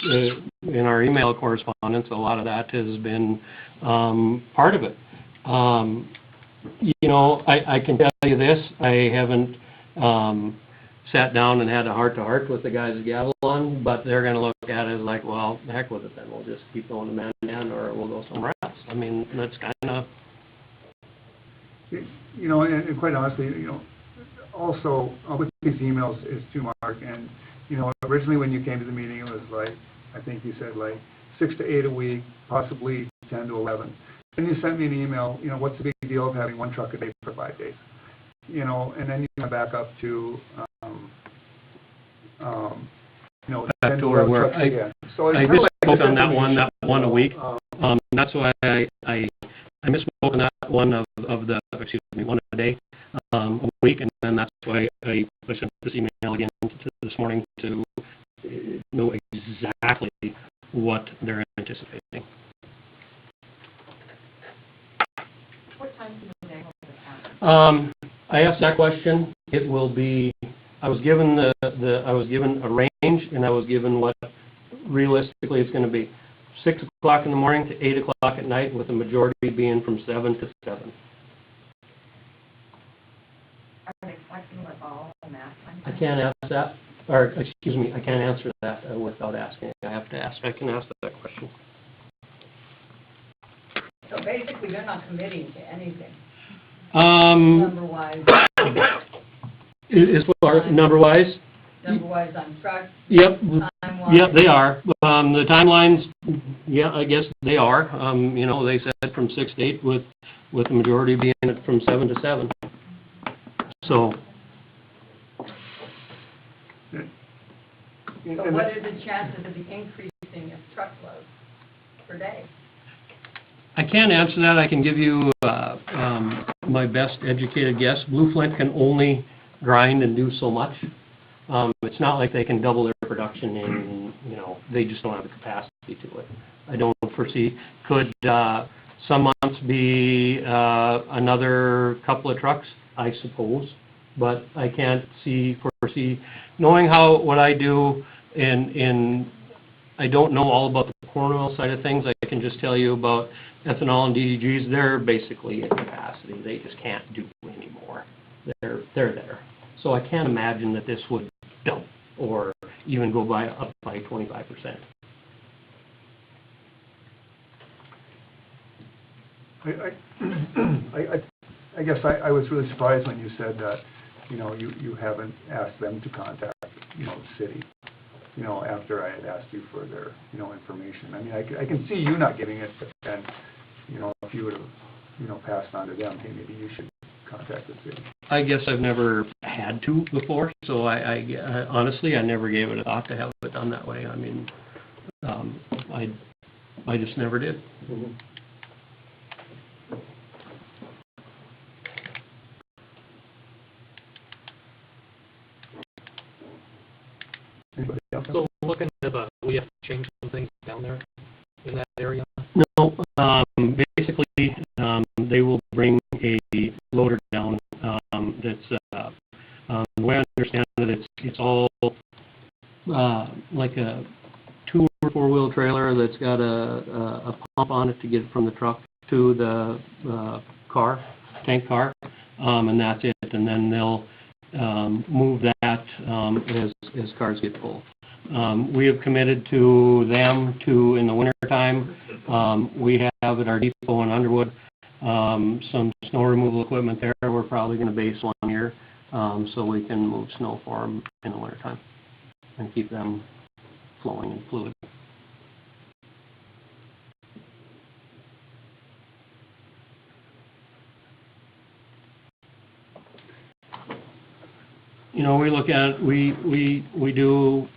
in our email correspondence. A lot of that has been part of it. You know, I can tell you this: I haven't sat down and had a heart-to-heart with the guys at Gavilon, but they're going to look at it like, well, the heck with it then. We'll just keep going to man-to-man, or we'll go somewhere else. I mean, that's kind of. You know, and quite honestly, you know, also with these emails is too, Mark, and, you know, originally when you came to the meeting, it was like, I think you said like 6 to 8 a week, possibly 10 to 11. And you sent me an email, you know, what's the big deal of having 1 truck a day for 5 days? You know, and then you went back up to, you know, Back 10 to where 11 we're, trucks again. So it's I kinda misspoke like on that one a week. Um, That's why I misspoke on that one of the, excuse me, one a day, a week, and then that's why I sent this email again this morning to know exactly what they're anticipating. What time do you think this happen? I asked that question. It will be, I was given I was given a range, and I was given what realistically it's going to be. 6 o'clock in the morning to 8 o'clock at night, with the majority being from 7 to 7. Are they flexible at all in that? I can't ask that, or excuse me, I can't answer that without asking. I have to ask. I can ask that question. So basically, they're not committing to anything, Um, number-wise, as far number-wise, number-wise on trucks, yep, time-wise. yep, they are. The timelines, yeah, I guess they are. You know, they said from 6 to 8, with the majority being from 7 to 7. So. So what are the chances of the increasing of truckloads per day? I can't answer that. I can give you my best educated guess. Blue Flint can only grind and do so much. It's not like they can double their production in, you know, they just don't have the capacity to it. I don't foresee. Could some months be another couple of trucks? I suppose. But I can't foresee, knowing what I do, and I don't know all about the corn oil side of things. I can just tell you about ethanol and DDGs. They're basically at capacity. They just can't do anymore. They're there. So I can't imagine that this would double or even go up by 25%. I guess I was really surprised when you said that, you know, you haven't asked them to contact, you know, the city, you know, after I had asked you for their, you know, information. I mean, I can see you not getting it, but then, you know, if you would have, you know, passed on to them, hey, maybe you should contact the city. I guess I've never had to before, so I honestly, I never gave it a thought to have it done that way. I mean, I just never did. Mm-hmm. Anybody else? So looking at we have to change some things down there in that area? No, basically, they will bring a loader down, that's, the way I understand it, it's all, like a 2 or 4 wheel trailer that's got a pump on it to get it from the truck to the tank car, and that's it. And then they'll move that as cars get full. We have committed to them to, in the wintertime, we have at our depot in Underwood some snow removal equipment there. We're probably going to base 1 year. so we can move snow for them in the wintertime and keep them flowing and fluid. You know, we look at, we do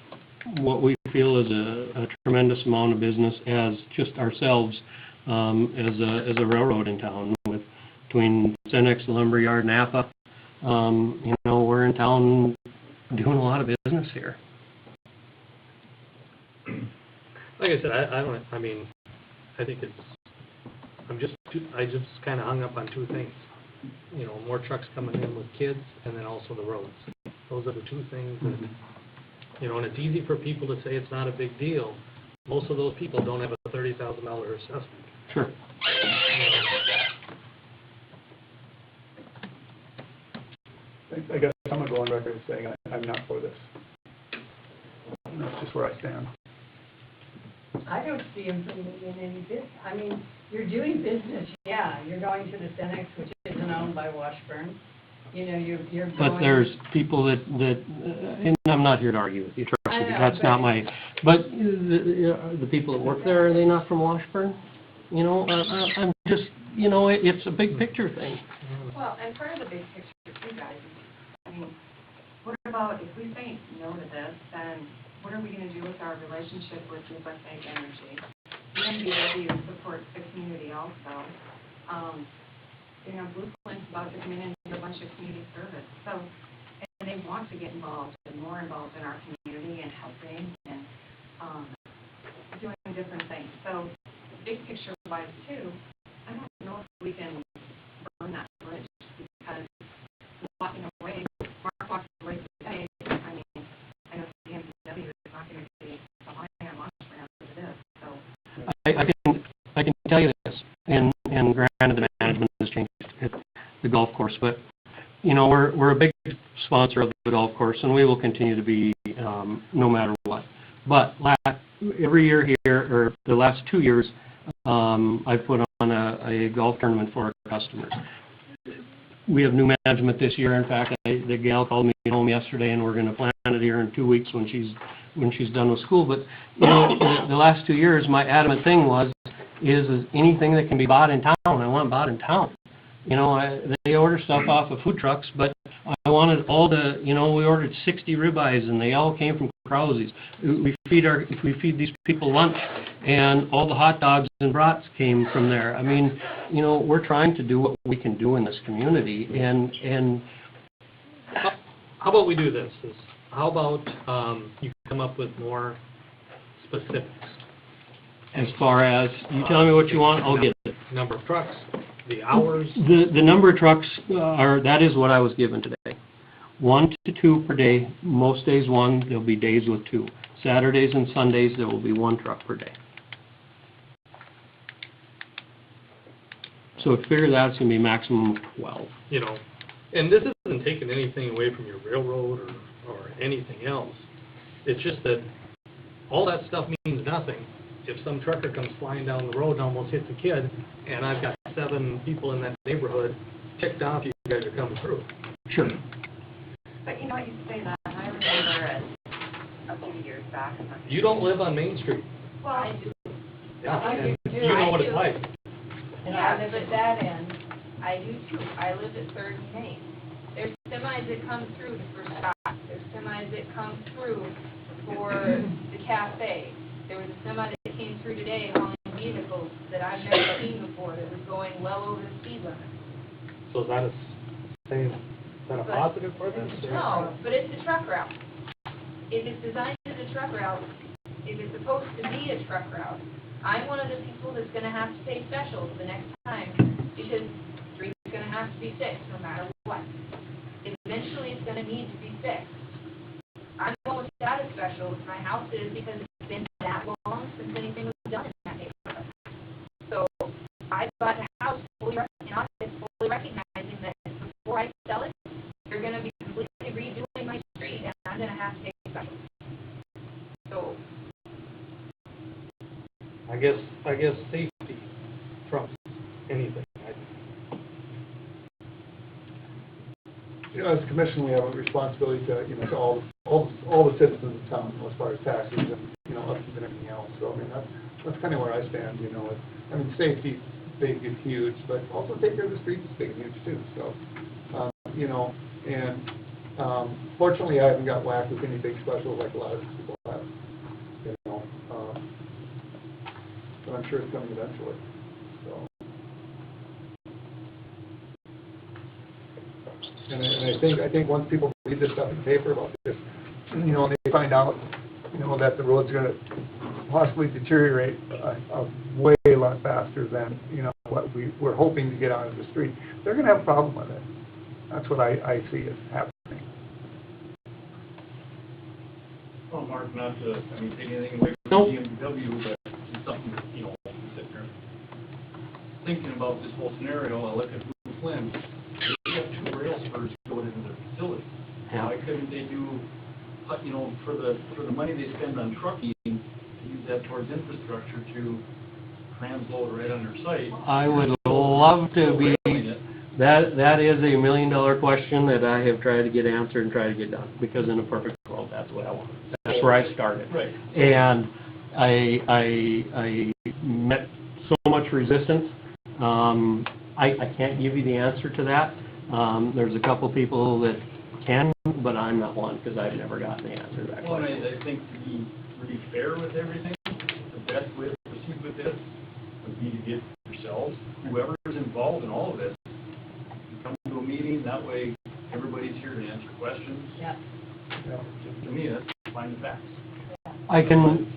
what we feel is a tremendous amount of business as just ourselves, as a railroad in town, with between Cenex, the Lumberyard, Napa. You know, we're in town doing a lot of business here. Like I said, I think it's, I just kind of hung up on two things. You know, more trucks coming in with kids, and then also the roads. Those are the two things that, you know, and it's easy for people to say it's not a big deal. Most of those people don't have a $30,000 assessment. Sure. I guess I'm gonna go on record as saying I'm not for this. That's just where I stand. I don't see him putting in any business. I mean, you're doing business, yeah, you're going to the Cenex, which isn't owned by Washburn. You know, you're going... But there's people that and I'm not here to argue with you, trust me, I know, that's not my, but the people that work there, are they not from Washburn? You know, I'm just, you know, it's a big picture thing. Well, and part of the big picture too, guys, is, I mean, what about, if we say no to this, then what are we gonna do with our relationship with USA Energy? We're gonna be ready to support the community also. You know, Blue Flint's about to come in and do a bunch of community service, so, and they want to get involved and more involved in our community and helping and, doing different things. So, big picture wise too, I don't know if we can burn that bridge, because walking away, Mark walked away today, I mean, I know the DMW is not gonna be behind on Washburn after this, so. I can tell you this, and granted the management has changed at the golf course, but you know, we're a big sponsor of the golf course, and we will continue to be no matter what. But every year here, or the last 2 years, I've put on a golf tournament for our customers. We have new management this year. In fact, the gal called me home yesterday, and we're going to plan it here in 2 weeks when she's done with school. But you know, the last 2 years, my adamant thing is anything that can be bought in town, I want bought in town. You know, they order stuff off of food trucks, but I wanted all the, you know, we ordered 60 ribeyes, and they all came from Krause's. We feed these people lunch, and all the hot dogs and brats came from there. I mean, you know, we're trying to do what we can do in this community, and How about we do this? How about you come up with more specifics? as far as, you tell me what you want, I'll get it. Number of trucks, the hours. The number of trucks that is what I was given today. 1 to 2 per day, most days 1, there'll be days with 2. Saturdays and Sundays, there will be 1 truck per day. So figure that's going to be maximum of 12. You know, and this isn't taking anything away from your railroad or anything else. It's just that all that stuff means nothing if some trucker comes flying down the road and almost hits a kid, and I've got 7 people in that neighborhood ticked off you guys are coming through. Sure. But you know what, you say that, and I remember it a few years back. You don't live on Main Street. Well, I do. Yeah, I and do. you know what I it's do. like. And I live at that end. I do too. I live at 3rd and Main. There's semis that come through the first stop. There's semis that come through for the cafe. There was a semi that came through today hauling vehicles that I've never seen before that was going well over the speed limit. So is that a positive for this? or- No, but it's a truck route. If it's designed as a truck route, if it's supposed to be a truck route, I'm one of the people that's gonna have to pay specials the next time, because the street's gonna have to be fixed no matter what. Eventually, it's gonna need to be fixed. I'm going without a special, my house is, because it's been that long since anything was done in that neighborhood. So, I bought a house fully recognizing that before I sell it, they're gonna be completely redoing my street, and I'm gonna have to pay specials. So, I guess safety trumps anything. You know, as commission, we have a responsibility to, you know, to all the citizens of town, as far as taxes and, you know, upkeep and everything else. So, I mean, that's kind of where I stand, you know. I mean, safety, big is huge, but also take care of the streets is big and huge too, so, you know, and, fortunately, I haven't got whacked with any big specials like a lot of people have, you know, but I'm sure it's coming eventually, so. And I think once people read this stuff in the paper about this, you know, and they find out, you know, that the road's gonna possibly deteriorate a way lot faster than, you know, what we're hoping to get out of the street, they're gonna have a problem with it. That's what I see as happening. Well, Mark, not to, I mean, take anything away from Nope. DMW, but it's something, you know, sitting there thinking about this whole scenario. I look at Blue Flint, they have 2 rail spurs going into their facility. Yeah. Why couldn't they do, you know, for the money they spend on trucking, to use that towards infrastructure to transload right on their site? I would love to be, Railing it. that is a $1 million question that I have tried to get answered and try to get done, because in a perfect world, that's what I want. That's where I started. Right. And I met so much resistance. I can't give you the answer to that. There's a couple people that can, but I'm not one, because I've never gotten the answer to that Well, question. I think to be really fair with everything, the best way to proceed with this would be to get yourselves, whoever is involved in all of this, come to a meeting, that way everybody's here to answer questions. Yep. To me, that's finding facts. I can,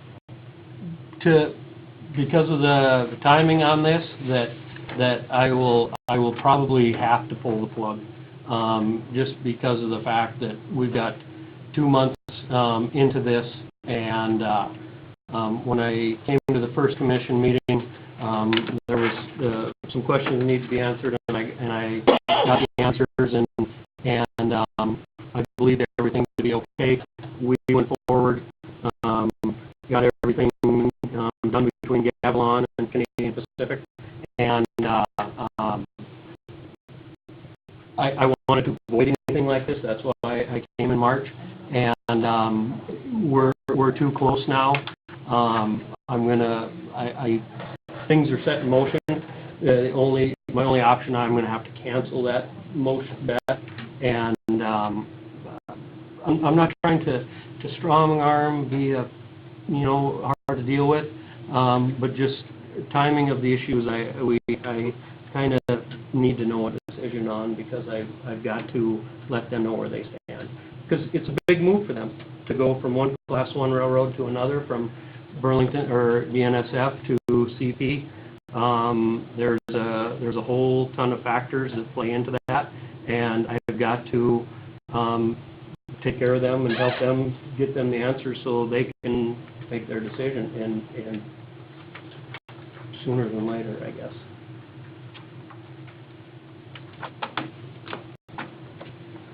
because of the timing on this, that I will probably have to pull the plug, just because of the fact that we've got 2 months into this, and when I came to the first commission meeting, there was some questions that need to be answered, and I got the answers, and I believe everything to be okay. We went forward, got everything done between Gavilon and Canadian Pacific, and I wanted to avoid anything like this. That's why I came in March, and we're too close now. Things are set in motion. My only option, I'm going to have to cancel that motion, and I'm not trying to strong arm, be hard to deal with, but just timing of the issues, I kind of need to know a decision on, because I've got to let them know where they stand, because it's a big move for them to go from one Class 1 railroad to another, from Burlington or BNSF to CP. There's a whole ton of factors that play into that, and I've got to take care of them and help them, get them the answers so they can make their decision, and sooner than later, I guess.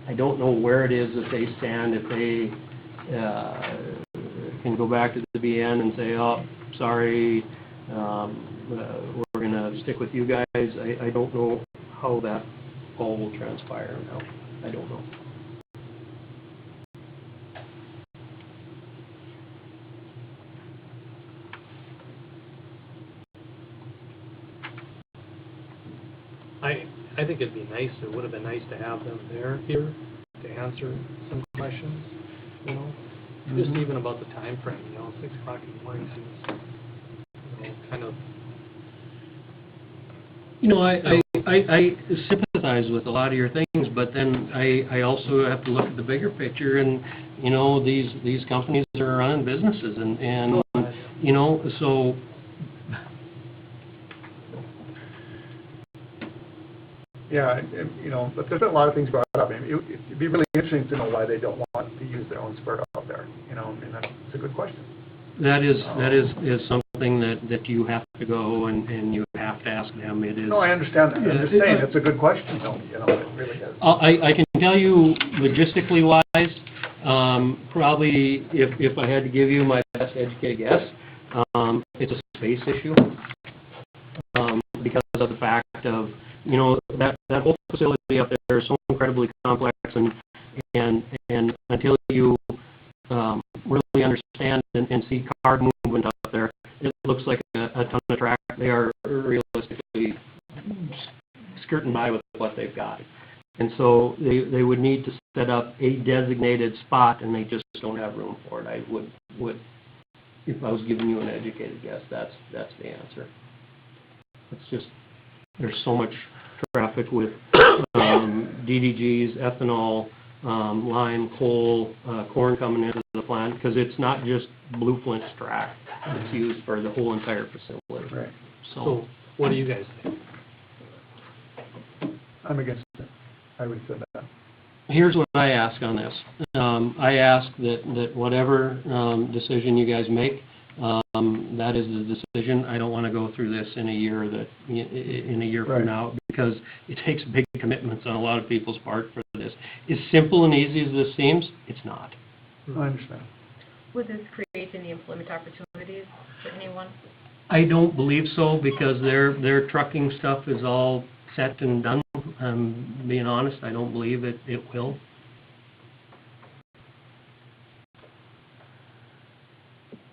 I don't know where it is that they stand, if they can go back to the BN and say, oh, sorry, we're going to stick with you guys. I don't know how that all will transpire now. I don't know. I think it'd be nice, it would have been nice to have them here to answer some questions, you know? Just even about the time frame, 6 o'clock in the morning seems, kind of... I sympathize with a lot of your things, but then I also have to look at the bigger picture, and, these companies are running businesses, and so... Yeah, but there's been a lot of things brought up. I mean, it'd be really interesting to know why they don't want to use their own spur out there, and that's a good question. That is something that you have to go and you have to ask them. It is. No, I understand that. I'm just saying, it's a good question, it really is. I can tell you, logistically wise, probably if I had to give you my best educated guess, it's a space issue, because of the fact of, that whole facility up there is so incredibly complex, and you really understand and see car movement up there, it looks like a ton of track. They are realistically skirting by with what they've got. And so they would need to set up a designated spot, and they just don't have room for it. I would if I was giving you an educated guess, that's the answer. It's just, there's so much traffic with DDGs, ethanol, lime, coal, corn coming into the plant, because it's not just Blue Flint's track. It's used for the whole entire facility. Right. So what do you guys think? I'm against it. I would say that. Here's what I ask on this. I ask that whatever decision you guys make, that is the decision. I don't want to go through this in a year Right. from now, because it takes big commitments on a lot of people's part for this. As simple and easy as this seems, it's not. I understand. Would this create any employment opportunities for anyone? I don't believe so, because their trucking stuff is all set and done. Being honest, I don't believe it will.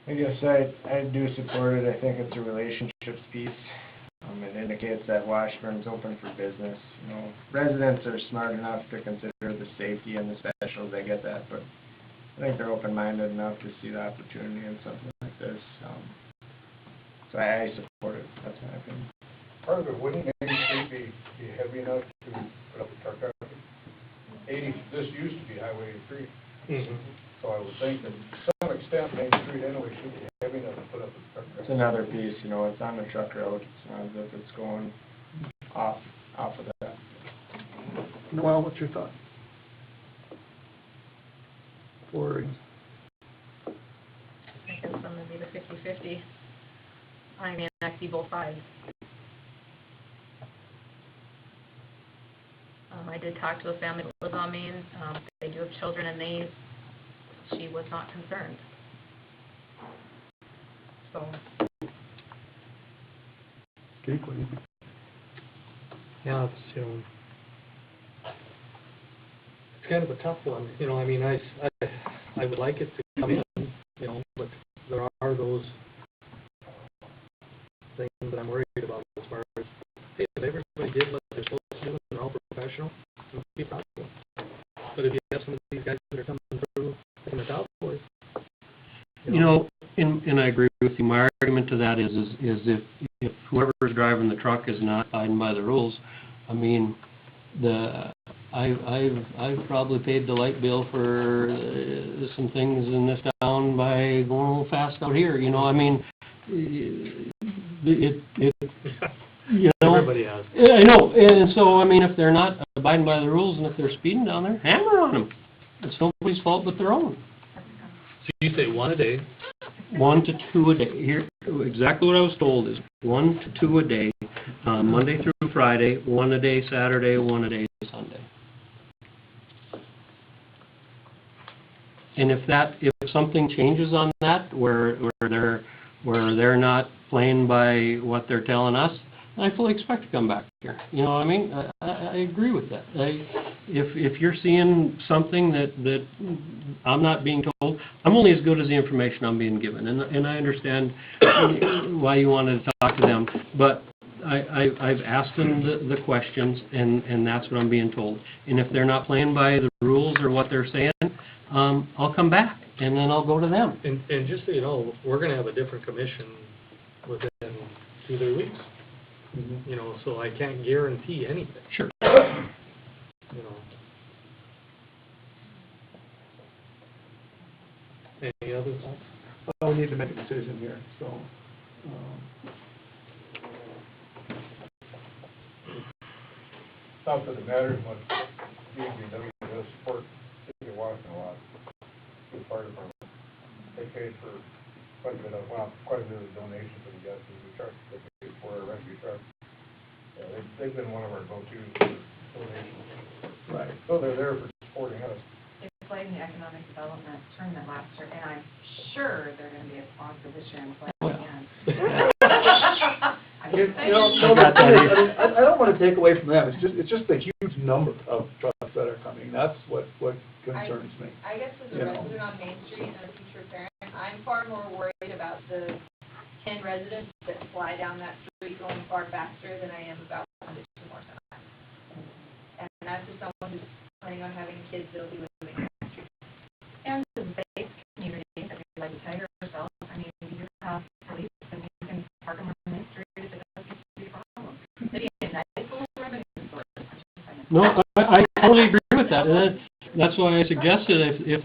I guess I do support it. I think it's a relationships piece. It indicates that Washburn's open for business. You know, residents are smart enough to consider the safety and the specials. I get that, but I think they're open-minded enough to see the opportunity in something like this. So I support it. That's my opinion. Part of it, wouldn't Main Street be heavy enough to put up a truck traffic? This used to be Highway 83. Mm-hmm. So I would think that to some extent, Main Street anyway should be heavy enough to put up a truck traffic. It's another piece, you know, it's on the truck road. It's not as if it's going off of that. Noel, what's your thought? Or, I think it's going to be the 50-50. I mean, I see both sides. I did talk to a family that lives on Main. They do have children, and she was not concerned. So, Jake, what do you think? Yeah, it's it's kind of a tough one. I mean, I would like it to come in, but there are those things that I'm worried about as far as, hey, if everybody did what they're supposed to do and they're all professional, it would be a problem. But if you have some of these guys that are coming through in the Cowboys, And I agree with you. My argument to that is if whoever's driving the truck is not abiding by the rules, I mean, I've probably paid the light bill for some things in this town by going a little fast out here. I mean, everybody has. I know, and so I mean, if they're not abiding by the rules and if they're speeding down there, hammer on them. It's nobody's fault but their own. So you say one a day? 1 to 2 a day. Here, exactly what I was told is 1 to 2 a day, Monday through Friday, 1 a day Saturday, 1 a day Sunday. And if something changes on that, where they're not playing by what they're telling us, I fully expect to come back here. You know what I mean? I agree with that. If you're seeing something that I'm not being told, I'm only as good as the information I'm being given, and I understand why you wanted to talk to them. But I've asked them the questions, and that's what I'm being told. And if they're not playing by the rules or what they're saying, I'll come back, and then I'll go to them. And just so you know, we're going to have a different commission within 2-3 weeks. So I can't guarantee anything. Sure. Any other thoughts? Well, we need to make a decision here, so, Not that it matters much, DPW does support City of Washington a lot, good fire department. They paid for quite a bit of donations that we got for the truck, they paid for our rescue truck. Yeah, they've been one of our go-tos for donations. right. So they're there for supporting us. They played in the economic development tournament last year, and I'm sure they're gonna be a sponsor this year and play again. I'm just saying. I don't want to take away from them, it's just a huge number of trucks that are coming, that's what concerns me. I guess as a You know. resident on Main Street and a future parent, I'm far more worried about the 10 residents that fly down that street going far faster than I am about 1 to 2 more times. And that's just someone who's planning on having kids that'll be living in that street. And the base community, that we like to tell yourself, I mean, you have police and you can park them on Main Street if it doesn't be a problem. Maybe a nice little revenue source. No, I totally agree with that, and that's why I suggested if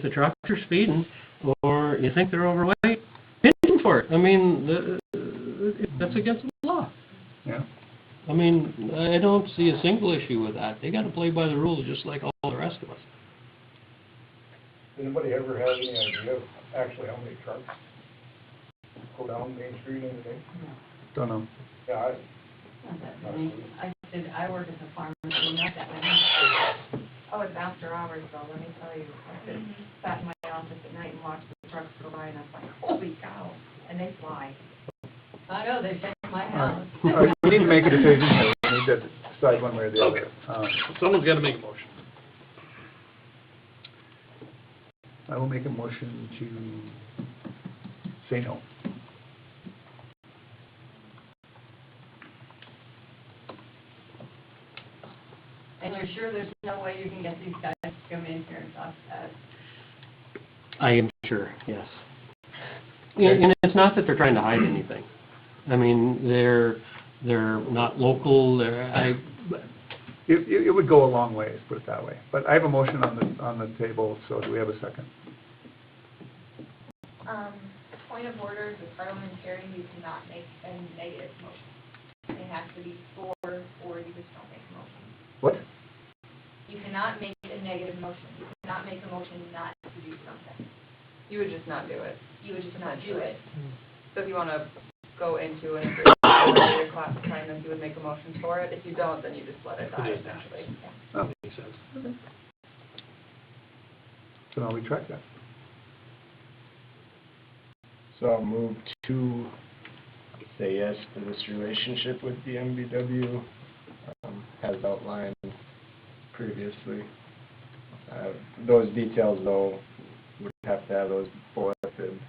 the trucks are speeding, or you think they're overweight, pay them for it. I mean, that's against the law. Yeah. I mean, I don't see a single issue with that. They gotta play by the rules just like all the rest of us. Anybody ever have any idea of actually how many trucks go down Main Street in a day? Don't know. Yeah, I work at the pharmacy, not that many. Oh, it's after hours though, let me tell you. I sat in my office at night and watched the trucks go by and I was like, holy cow, and they fly. I know, they take my All house. right. All right, we need to make a decision here. We need to decide one way or the other. Someone's gotta make a motion. I will make a motion to say no. And you're sure there's no way you can get these guys to come in here and talk to us? I am sure, yes. And it's not that they're trying to hide anything. I mean, they're not local, It would go a long way, let's put it that way. But I have a motion on the table, so do we have a second? Point of order, as a parliamentarian, you cannot make a negative motion. It has to be for, or you just don't make a motion. What? You cannot make a negative motion. You cannot make a motion not to do something. You would just not do it. You would just not do it. So if you want to go into an agreement with your class assignments, you would make a motion for it. If you don't, then you just let it die, It is. essentially. Oh, makes sense. so now we track that. So I'll move to say yes to this relationship with the MBW, as outlined previously. Those details, though, would have to have those bulleted.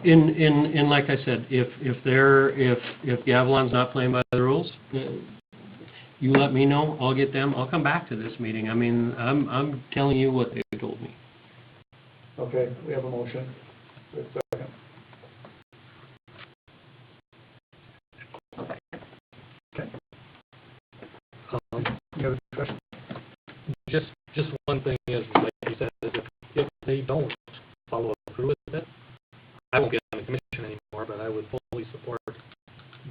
In like I said, if the Avalon's not playing by the rules, you let me know, I'll get them, I'll come back to this meeting. I mean, I'm telling you what they told me. Okay, we have a motion. We have a second. Okay. Any other discussion? Just one thing is, like you said, if they don't follow through with it, I won't be on the commission anymore, but I would fully support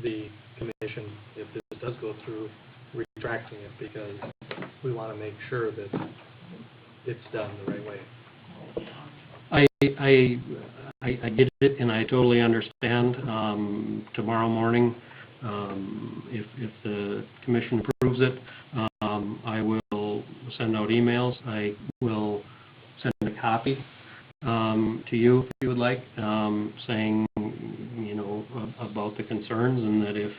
the commission if this does go through, retracting it, because we want to make sure that it's done the right way. I get it, and I totally understand. Tomorrow morning, if the commission approves it, I will send out emails. I will send a copy to you if you would like, saying, you know, about the concerns, and that if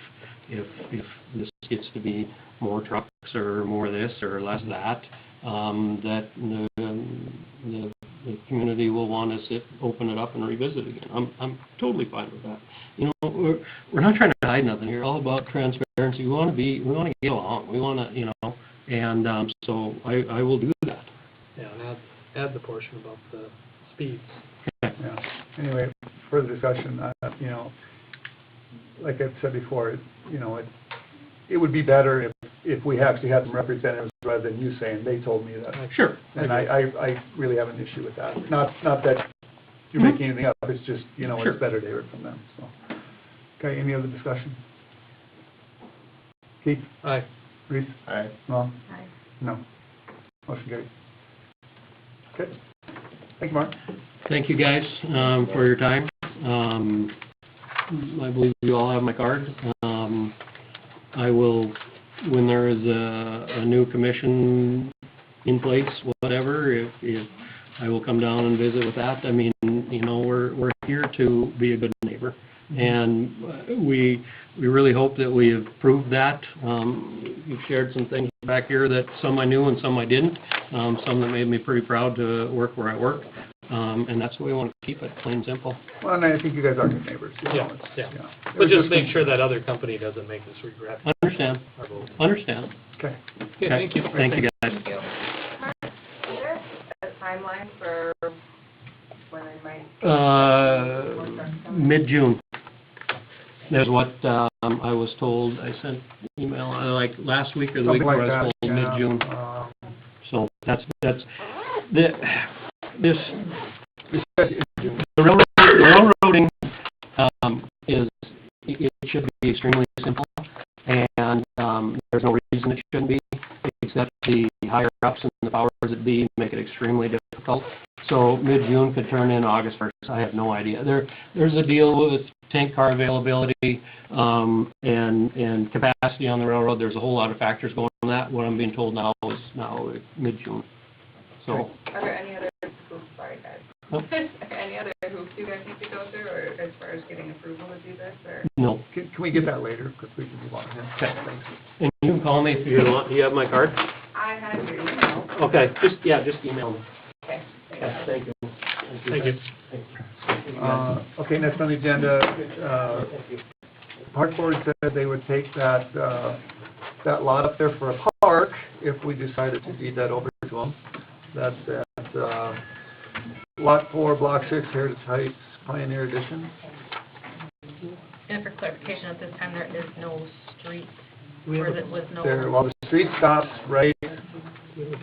this gets to be more trucks or more this or less that, that the community will want to open it up and revisit again. I'm totally fine with that. You know, we're not trying to hide nothing here. All about transparency. We want to get along. We want to, you know, and so I will do that. Yeah, and add the portion about the speeds. Yeah. Anyway, further discussion, you know, like I've said before, you know, it would be better if we actually had some representatives rather than you saying, they told me that. Sure. And I really have an issue with that. Not that you're making anything up, it's just, you know, Sure. it's better to hear it from them, so. Okay, any other discussion? Keith? Aye. Reese? Aye. Mom? Aye. No. Motion carried. Okay. Thank you, Mark. Thank you, guys, for your time. I believe you all have my card. I will, when there is a new commission in place, whatever, if I will come down and visit with that. I mean, you know, we're here to be a good neighbor, And we really hope that we have proved that. You've shared some things back here that some I knew and some I didn't, some that made me pretty proud to work where I work. And that's the way we want to keep it, plain and simple. Well, and I think you guys are good neighbors. You know, Yeah, it's- yeah. It But was just make sure that other company doesn't make us regret Understand, our vote. understand. Okay. Okay, thank you. Thank you, guys. Thank you. Is there a timeline for when I might? Mid-June. That's what, I was told. I sent email, like, last week or the week Something like before, I was that, told yeah. mid-June. So that's, this, the railroading, it should be extremely simple, and, there's no reason it shouldn't be, except the higher-ups and the powers that be make it extremely difficult. So mid-June could turn in August 1st, I have no idea. There's a deal with tank car availability, and capacity on the railroad. There's a whole lot of factors going on that. What I'm being told now is mid-June. So. Are there any other hoops, sorry guys, Nope. any other hoops you guys need to go through, or as far as getting approval to do this, or? No. Can we get that later, because we can move on? Okay. Thanks. And you can call me if you want. You have my card? I have your email. Okay, just email me. Okay. Yeah, thank you. Thank you. Okay, next on the agenda, Park Board said they would take that lot up there for a park if we decided to deed that over to them. That's at Lot 4, Block 6, Heritage Heights, Pioneer Edition. And for clarification, at this time, there is no street, or is it with no? Well, the street stops right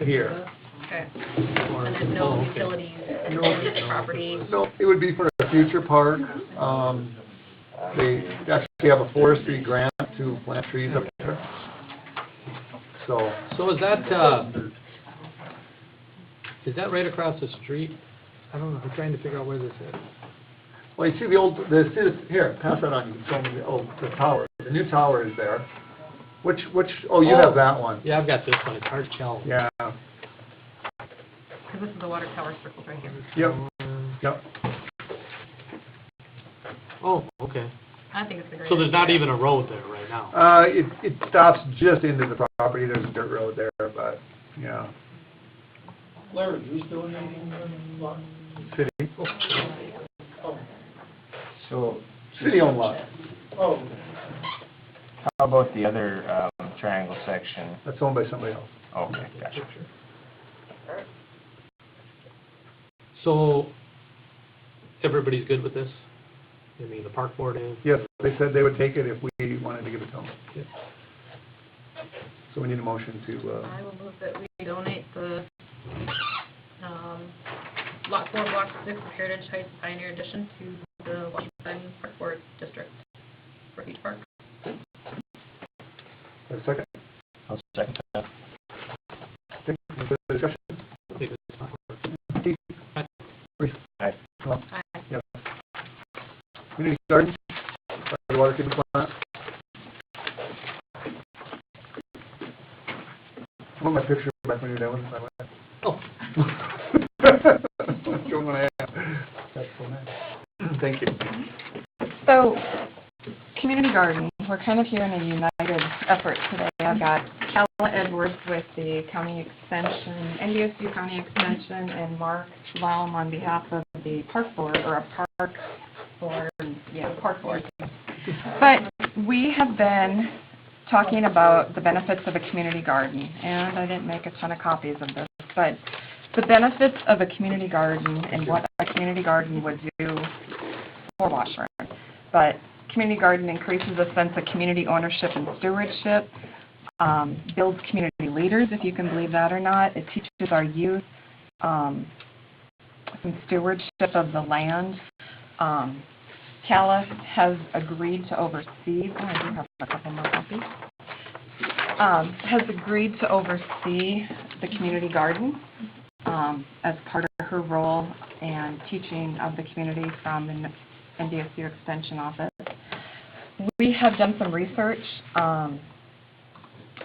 here. Okay. And there's no utilities, property? No, it would be for a future park. They actually have a forestry grant to plant trees up there. So, So is that right across the street? I don't know, I'm trying to figure out where this is. well, you see here, pass that on, you can show me, the tower. The new tower is there. Which, you have that one. Yeah, I've got this one, it's hard to tell. Yeah, Because this is the water tower circled right here. yep. Oh, okay. I think it's a great. So there's not idea. even a road there right now? It stops just into the property. There's a dirt road there, but, yeah. Larry, you still needing lot? City, So, city-owned lot. Oh, how about the other, triangle section? That's owned by somebody else. Okay, gotcha. So, everybody's good with this? I mean, the park board is? Yes, they said they would take it if we wanted to give it to them. So we need a motion to, I will move that we donate the, Lot 4, Block 6 of Heritage Heights Pioneer Edition to the Washburn Park Board District for each park. a second. I'll second that. Okay, any further discussion? Think it's fine. Keith? Bruce? Aye. Tom? Aye. Yep. Community gardens, the water treatment plant. I want my picture back when you're done with it, by the way. Oh. Show 'em what I am. That's so nice. Thank you. So, community garden, we're kind of here in a united effort today. I've got Calla Edwards with the county extension, NDSU county extension, and Mark Baum on behalf of the park board, or a park board, park board. But we have been talking about the benefits of a community garden, and I didn't make a ton of copies of this, but the benefits of a community garden and what a community garden would do for Washburn. But community garden increases a sense of community ownership and stewardship, builds community leaders, if you can believe that or not. It teaches our youth some stewardship of the land. Calla has agreed to oversee, I do have a couple more copies, has agreed to oversee the community garden as part of her role and teaching of the community from the NDSU Extension Office. We have done some research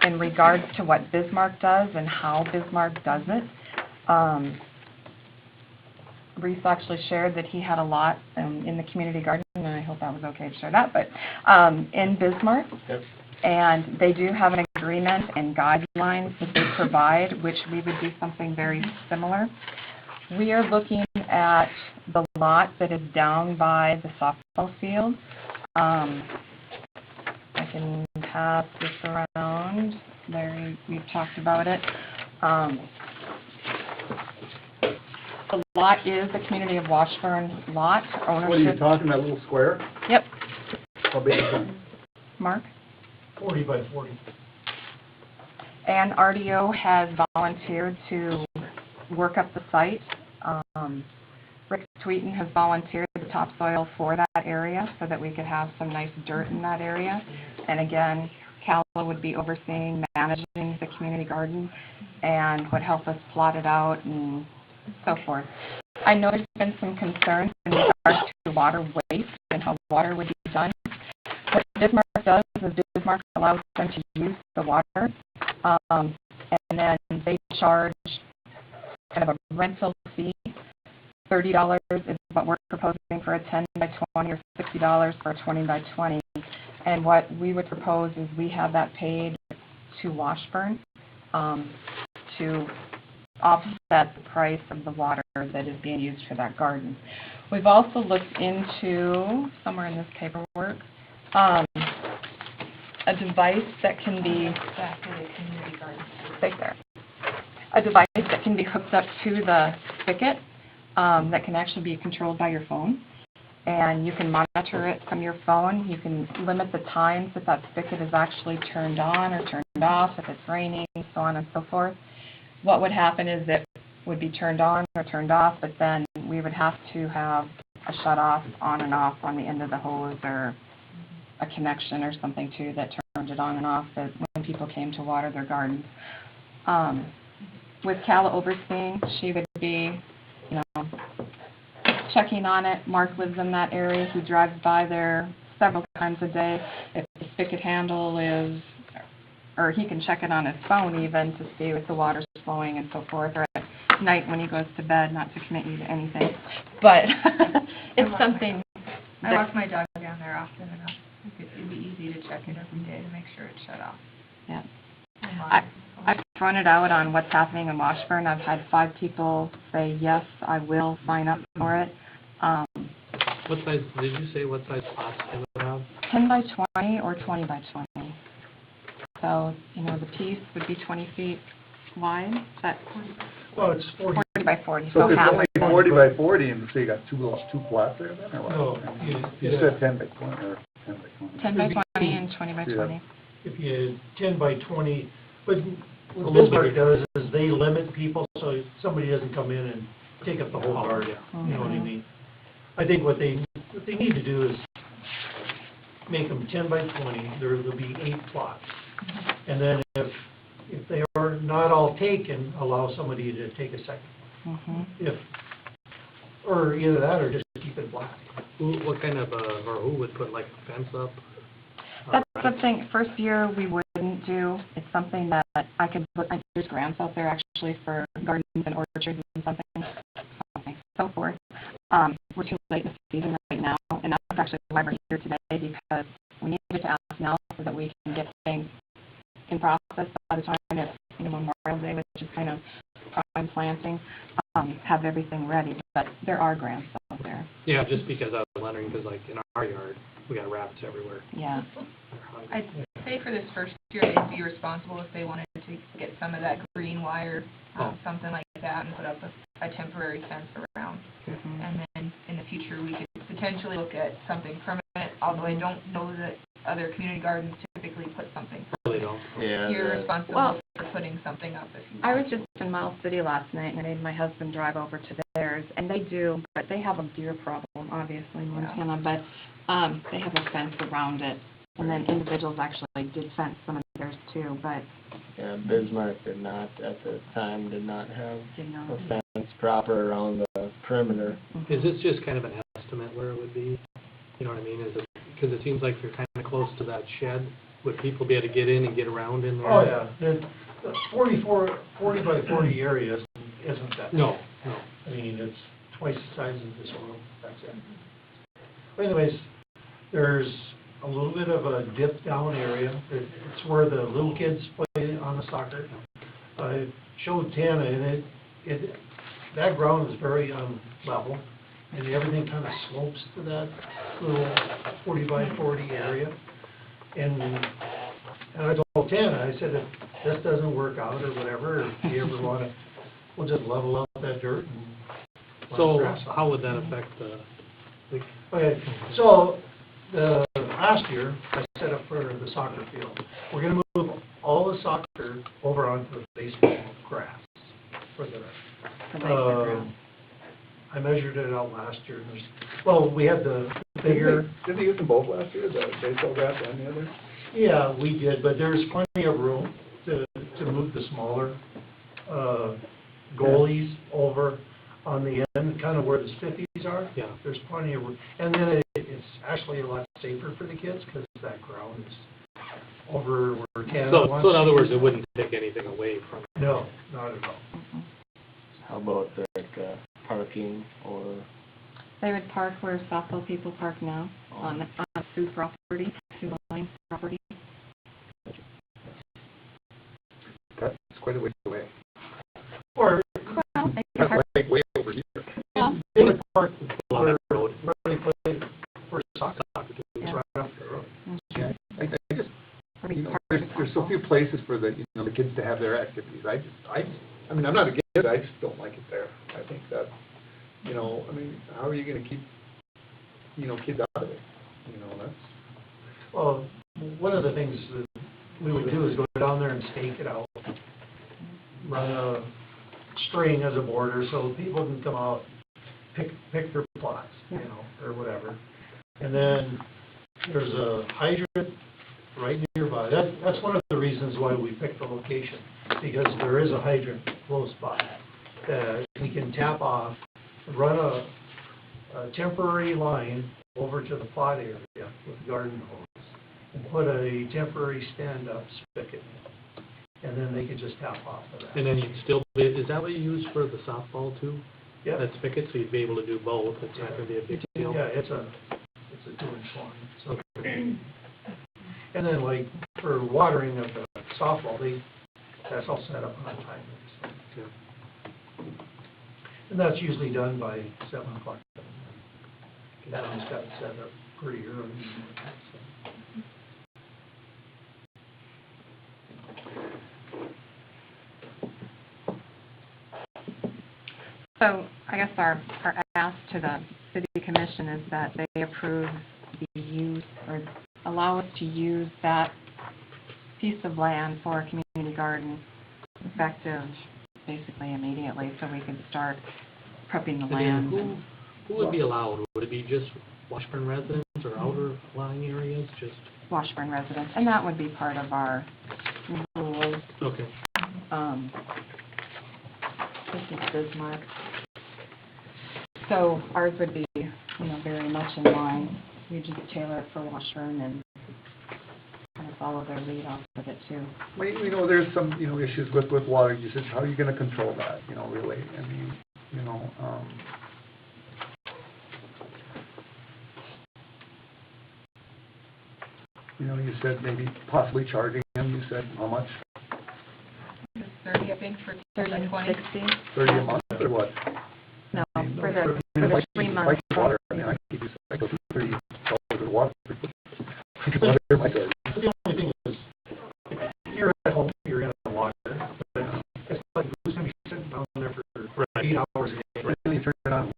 in regards to what Bismarck does and how Bismarck does it. Reese actually shared that he had a lot in the community garden, and I hope that was okay to share that, but in Bismarck. Yep. And they do have an agreement and guidelines that they provide, which we would do something very similar. We are looking at the lot that is down by the softball field. I can pass this around. Larry, we've talked about it. The lot is the Community of Washburn lot. Ownership. What are you talking, that little square? Yep. How big is that? Mark? 40 by 40. And RDO has volunteered to work up the site. Rick Tweeten has volunteered the topsoil for that area so that we could have some nice dirt in that area. And again, Calla would be overseeing, managing the community garden and would help us plot it out and so forth. I know there's been some concerns in regards to water waste and how water would be done. What Bismarck does is Bismarck allows them to use the water, and then they charge kind of a rental fee. $30 is what we're proposing for a 10 by 20 or $60 for a 20 by 20. And what we would propose is we have that paid to Washburn to offset the price of the water that is being used for that garden. We've also looked into, somewhere in this paperwork, a device that can be, right there, a device that can be hooked up to the spigot that can actually be controlled by your phone. And you can monitor it from your phone. You can limit the times that that spigot is actually turned on or turned off, if it's raining, so on and so forth. What would happen is it would be turned on or turned off, but then we would have to have a shut-off on and off on the end of the hose or a connection or something too that turned it on and off when people came to water their gardens. With Calla overseeing, she would be, you know, checking on it. Mark lives in that area. He drives by there several times a day. If the spigot handle is, or he can check it on his phone even to see if the water's flowing and so forth, or at night when he goes to bed, not to commit you to anything. But it's something I walk my dog down there often enough. It'd be easy to check it every day to make sure it's shut off. Yeah. I've thrown it out on what's happening in Washburn. I've had 5 people say, yes, I will sign up for it. What size, did you say what size plots they would have? 10 by 20 or 20 by 20. So, you know, the piece would be 20 feet wide. That's Well, it's 40. 40 by 40. So if it's half only a 40 by 40, and so you got two plots there then, or what? No, You said 10 by 20, or 10 by 20. 10 by 20 and 20 by 20. If you 10 by 20, but A what little Bismarck bigger. does is they limit people so somebody doesn't come in and take up the whole garden. Mhm. You know what I mean? I think what they need to do is make them 10 by 20. There'll be 8 plots, and then if they are not all taken, allow somebody to take a second. Mhm. Or either that or just keep it black. What kind of, or who would put like a fence up? That's something, first year we wouldn't do. It's something that I could look, there's grants out there actually for gardens and orchards and something, so forth. We're too late in the season right now, and that's actually why we're here today, because we needed to ask now so that we can get things in process by the time it's, you know, Memorial Day, which is kind of prime planting, have everything ready. But there are grants out there. Yeah, just because I was wondering, because like in our yard, we got rabbits everywhere. Yeah. I'd say for this first year, they'd be responsible if they wanted to get some of that green wire, something like that, and put up a temporary fence around. Mhm. And then in the future, we could potentially look at something permanent, although I don't know that other community gardens typically put something. Really don't. Yeah. You're responsible Well, for putting something up if you I was want to. just in Miles City last night, and I made my husband drive over to theirs, and they do, but they have a deer problem, obviously, in Montana, but they have a fence around it, and then individuals actually did fence some of theirs too, but Yeah, Bismarck did not, at the time, did not have did not. a fence proper around the perimeter. Is this just kind of an estimate where it would be? You know what I mean? Is it, because it seems like you're kind of close to that shed. Would people be able to get in and get around in there? Oh, yeah, the 40 by 40 area isn't that. No. I mean, it's twice the size of this room, that's it. But anyways, there's a little bit of a dip down area. It's where the little kids play on the soccer. I showed Tana, and that ground is very level, and everything kind of slopes to that little 40 by 40 area. And I told Tana, I said, if this doesn't work out or whatever, or if you ever want to, we'll just level out that dirt and plant So grass. how would that affect the, Okay, so, last year, I set up for the soccer field. We're gonna move all the soccer over onto the baseball grass for the, I measured it out last year, and well, we had the bigger. Didn't they use them both last year, the baseball grass and the other? Yeah, we did, but there's plenty of room to move the smaller, goalies over on the end, kind of where the spiffies are. Yeah. There's plenty of room. And then it's actually a lot safer for the kids because that ground is over where Canada wants. so in other words, it wouldn't take anything away from it? No, not at all. How about like parking or? They would park where softball people park now, on Sioux property, Sioux Line property. That's quite a ways away. Or Well, they could That's park, like way over here. yeah, they would park On where that road. they play for soccer, it's Yeah. right off the road. Yeah, I just, or we you know, park there's so few places for the, you know, the kids to have their activities. I mean, I'm not against it, I just don't like it there. I think that, you know, I mean, how are you gonna keep, you know, kids out of it? You know, that's, Well, one of the things that we would do is go down there and stake it out. Run a string as a border so people can come out, pick their plots, you know, or whatever. And then there's a hydrant right nearby. That's one of the reasons why we picked the location, because there is a hydrant close by that we can tap off, run a temporary line over to the plot area with the garden hose, and put a temporary stand-up spigot in, and then they could just tap off of that. And then you'd still be, is that what you use for the softball too? Yeah. That spigot, so you'd be able to do both, it's not gonna be a big deal? Yeah, it's a 2-inch line, so. And then like for watering of the softball, that's all set up on timers, so. Yeah. And that's usually done by 7 o'clock. That one's got it set up pretty early. So. So I guess our ask to the city commission is that they approve the use or allow us to use that piece of land for a community garden effective basically immediately, so we can start prepping the And land. then who would be allowed? Would it be just Washburn residents or outer lying areas, just? Washburn residents, and that would be part of our rules. Okay. This is Bismarck. So ours would be, you know, very much in line. We just tailor it for Washburn and kind of follow their lead off of it too. well, you know, there's some, you know, issues with water usage. How are you gonna control that, you know, really? I mean, you know, you know, you said maybe possibly charging them, you said how much? 30, I think, for 30 like and 20. 60? 30 a month or what? No, I mean, for I the mean, like 3 months. water, I mean, I go through $30 of water. Water my garden. The only thing is, if you're at home, you're in the water, but it's like, who's gonna be sitting down there for 8 hours a day? Right, then you turn it on.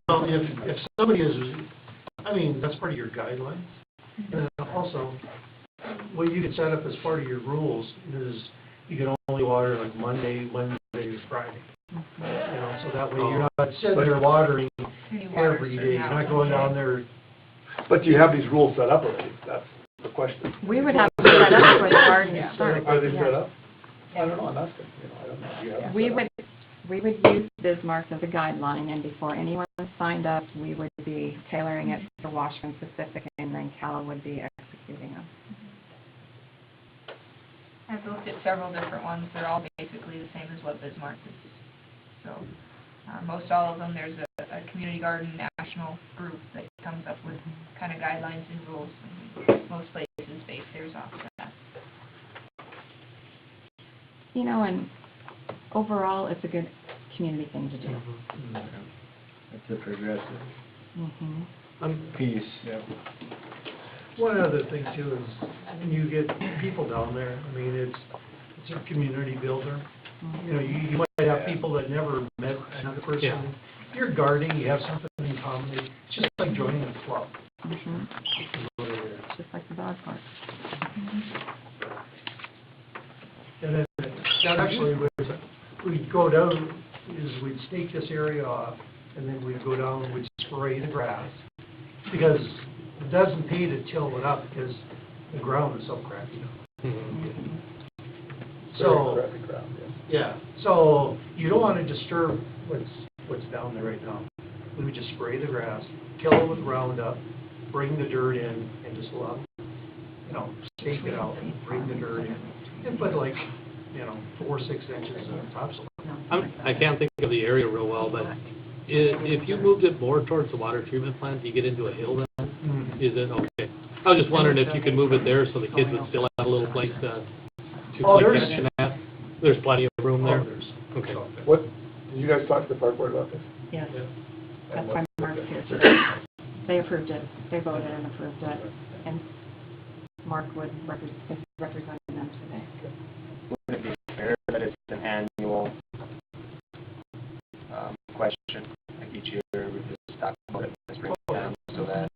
Well, if somebody is, I mean, that's part of your guidelines. And then also, what you could set up as part of your rules is you can only water like Monday, Wednesday, Friday. You know, so that way you're not sitting there watering every day. You're not going down there. But you have these rules set up already, that's the question. We would have to set up for the garden Yeah. start. Are they set yeah. up? I don't know, I'm asking, you know, I don't know. Do you have them We set up? would use Bismarck as a guideline, and before anyone signed up, we would be tailoring it for Washburn specific, and then Cal would be executing them. I've looked at several different ones, they're all basically the same as what Bismarck is. So, most all of them, there's a community garden national group that comes up with kind of guidelines and rules. And most places base theirs off of that. You know, and overall, it's a good community thing to do. It's a progressive Mm-hmm. piece, yeah. One other thing too is when you get people down there, I mean, it's a community builder. You know, you might have people that never met another person. Yeah. If you're guarding, you have something in common. It's just like joining a club. Mm-hmm. is what it is. Just like the dog park. And then that actually was, we'd go down, is we'd stake this area off, and then we'd go down and we'd spray the grass. Because it doesn't pay to till it up because the ground is so crappy now. Mhm. So, Very crappy ground, yeah, so you don't want to disturb what's down there right now. We would just spray the grass, kill it with Roundup, bring the dirt in, and just allow, you know, stake it out, bring the dirt in, and put like, you know, 4 or 6 inches of topsoil. I can't think of the area real well, but if you moved it more towards the water treatment plant, do you get into a hill then? Is it, okay. I was just wondering if you could move it there so the kids would still have a little place to Oh, play there's- catch and that? There's plenty of room there? Okay. What, did you guys talk to the park board about this? Yes, And that's what- why Mark's here today. They approved it, they voted and approved it, and Mark would represent them today. Would it be fair that it's an annual question, like each year we just talk about it in the springtime, so that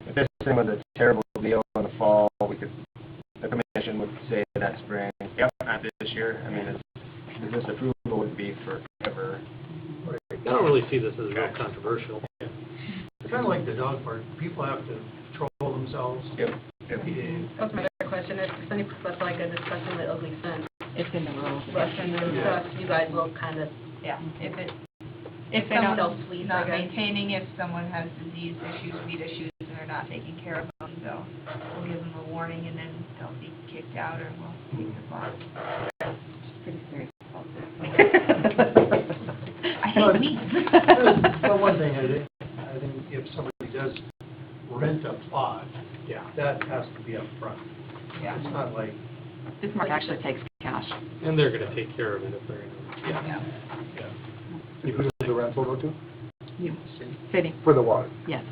if this thing was a terrible deal in the fall, the commission would say that spring, yep, not this year. I mean, this approval would be forever. I don't really see this as real controversial. Kind of like the dog park, people have to control themselves. Yep. That's my other question, if somebody puts like a discussion that ugly fence, It's in the rules. Russian and Yeah. stuff, you guys will kind of, Yeah, if it's if they don't- self-sweep, I not guess. maintaining, if someone has disease issues, weed issues, and they're not taking care of them, so we'll give them a warning, and then they'll be kicked out, or we'll keep the box. Pretty serious. I hate weeds. Well, one thing, I think if somebody does rent a plot, yeah, that has to be up front. Yeah. It's not like, This Mark actually takes cash. And they're gonna take care of it if they're in it. yeah. And who does the rental go to? You, city, For the water. yes.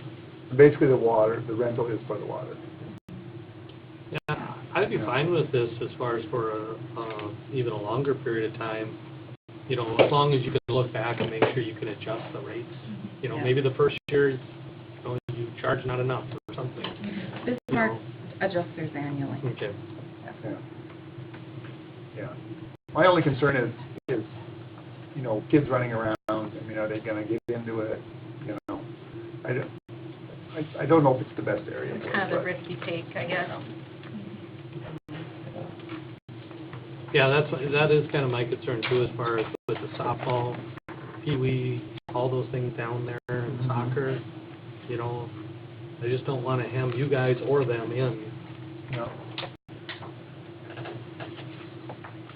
Basically, the water, the rental is for the water. Yeah, I'd be fine with this as far as for even a longer period of time. You know, as long as you can look back and make sure you can adjust the rates. You know, Yeah. maybe the first year, you know, you charge not enough or something. This You Mark know. adjusts theirs annually. Okay. Yeah. Yeah. My only concern is, you know, kids running around, I mean, are they gonna get into it, you know? I don't know if it's the best area It's for kind it, of a but, risky take, I guess. Yeah, that is kind of my concern too, as far as with the softball, pee-wee, all those things down there, and soccer. You know, I just don't want to hem you guys or them in. no.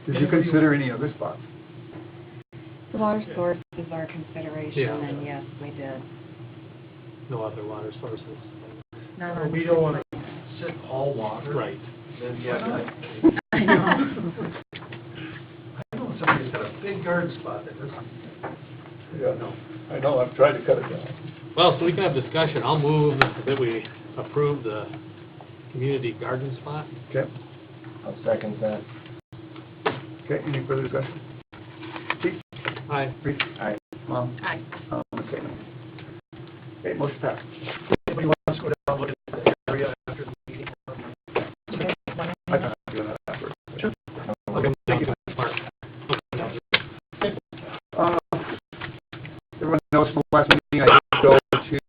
Did you consider any other spots? The water source is our consideration, Yeah. and yes, we did. No other water sources. Not on We don't want to sit all water. Right. Then you have to. I know. I know somebody's got a big garden spot that doesn't, Yeah, no. I know, I've tried to cut it down. Well, so we can have discussion. I'll move that we approve the community garden spot. Okay, I'll second that. okay, any further discussion? Pete? Aye. Rich? Aye. Mom? Aye. Okay. Okay, motion passed. anybody wants to go down and look at the area after the meeting? I thought I was doing that afterwards. Sure. Okay, thank you, Mark. Everyone knows from the last meeting, I did go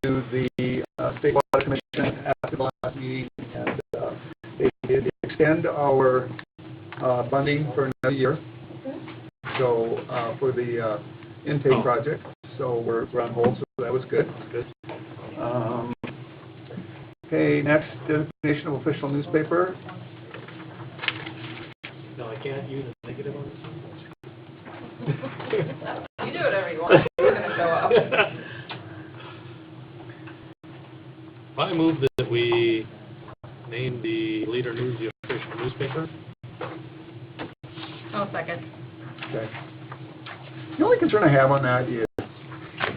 to the State Water Commission after the last meeting, and they did extend our funding for another year. So, for the intake project, so we're on hold, so that was good. Good. Okay, next, designation of official newspaper. No, I can't use a negative on this. You do whatever you want, we're gonna show up. I move that we name the Leader News the official newspaper. I'll second. Okay. The only concern I have on that is,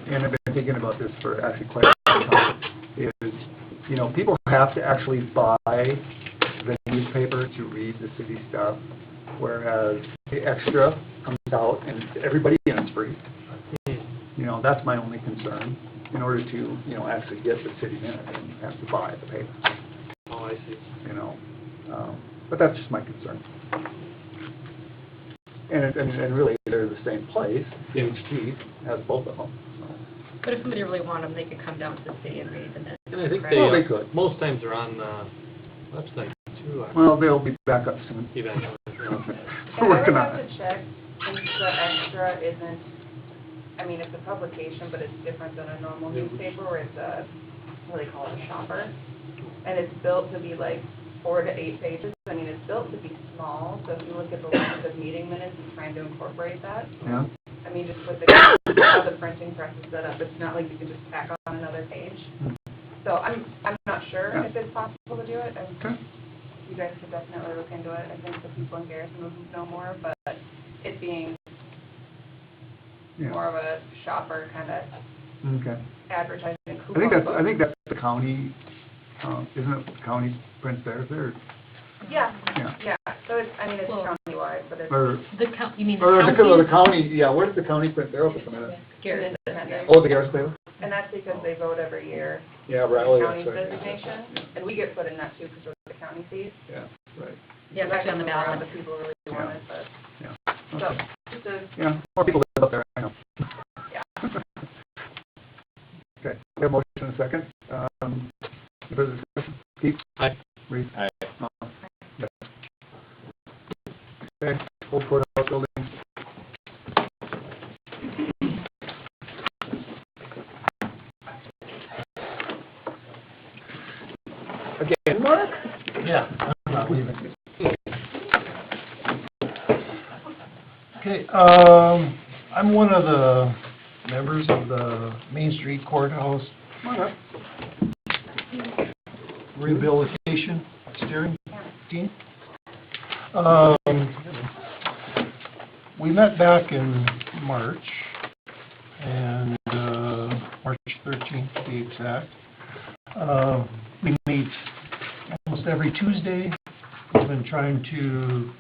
and I've been thinking about this for actually quite a long time, is, you know, people have to actually buy the newspaper to read the city stuff, whereas the extra comes out and everybody gets free. You know, that's my only concern. In order to, you know, actually get the city minute, you have to buy the paper. Oh, I see. You know, but that's just my concern. And really, they're the same place. DHT has both of them. So. But if somebody really wanted them, they could come down to the city and read them. And I think Well, they could. most times they're on the website too. Well, they'll be back up soon. Eventually. We're working I on would it. have to check if the extra isn't, I mean, it's a publication, but it's different than a normal newspaper where it's a, what do they call it, a shopper. And it's built to be like 4 to 8 pages. I mean, it's built to be small, so if you look at the length of meeting minutes and trying to incorporate that, Yeah. I mean, just with how the printing press is set up, it's not like you can just tack on another page. So I'm not sure Yeah. if it's possible to do it. Okay. You guys could definitely look into it. I think the people in Garrison would know more, but it being Yeah. more of a shopper kind of Okay. advertising I coupon book. think that's the county. Isn't it the county prints theirs there? Yeah, Yeah. yeah. So it's, I mean, it's Well- countywide, but it's Or You mean or the county? Yeah. Where's the county print? They're up at the minute. Garrison. independent. Oh, the Garrison paper. And that's because they vote every year. Yeah, Riley. County's That's right. designation, and we get put in that too because of the county fees. Yeah. Right. Yeah, it's actually on the ballot. The people really want it, but, Yeah. so, Okay. just a, Yeah. More people live up there. I know. yeah. Okay. We have a motion and a second. Further discussion? Keith? Aye. Reed? Aye. Yes. Okay. Old courthouse building. Again, Mark? Yeah, I'm not leaving. Okay, I'm one of the members of the Main Street Courthouse Come on up. Rehabilitation Steering Team. We met back in March, and March 13th to be exact. We meet almost every Tuesday. We've been trying to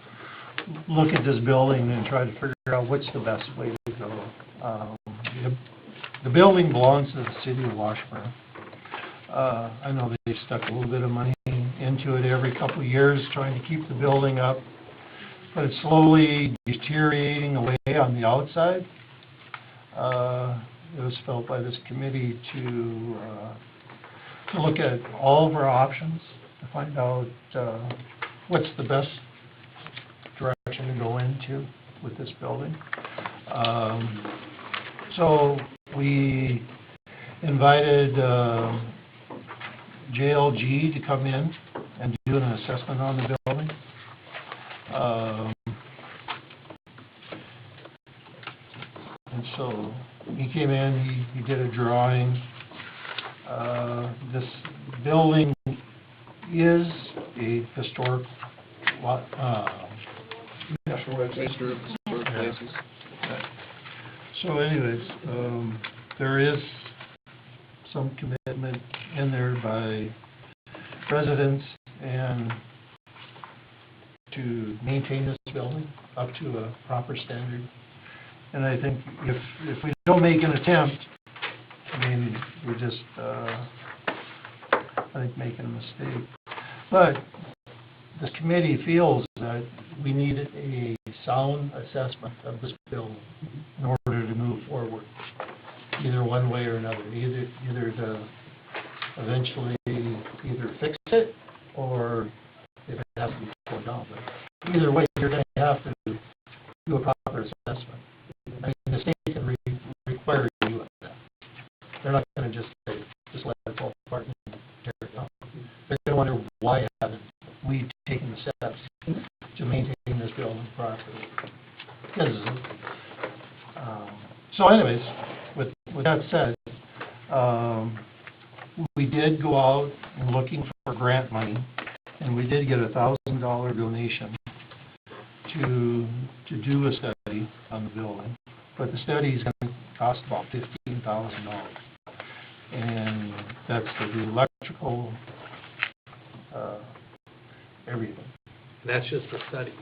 look at this building and try to figure out what's the best way to go. The building belongs to the city of Washburn. I know they've stuck a little bit of money into it every couple of years trying to keep the building up, but it's slowly deteriorating away on the outside. It was felt by this committee to look at all of our options to find out what's the best direction to go into with this building. So we invited JLG to come in and do an assessment on the building. And so he came in, he did a drawing. This building is a historic National Register of Historic Places. So anyways, there is some commitment in there by residents and to maintain this building up to a proper standard. And I think if we don't make an attempt, I mean, we're just, I think, making a mistake. But this committee feels that we need a sound assessment of this building in order to move forward, either one way or another, either to eventually either fix it or if it has to be torn down. But either way, you're going to have to do a proper assessment. I mean, the state can require you to do that. They're not going to just say, just let it fall apart and tear it down. They're going to wonder why haven't we taken the steps to maintain this building properly. Because, so anyways, with that said, we did go out and looking for grant money, and we did get a $1,000 donation to do a study on the building. But the study is going to cost about $15,000. And that's to do electrical, everything. And that's just a study.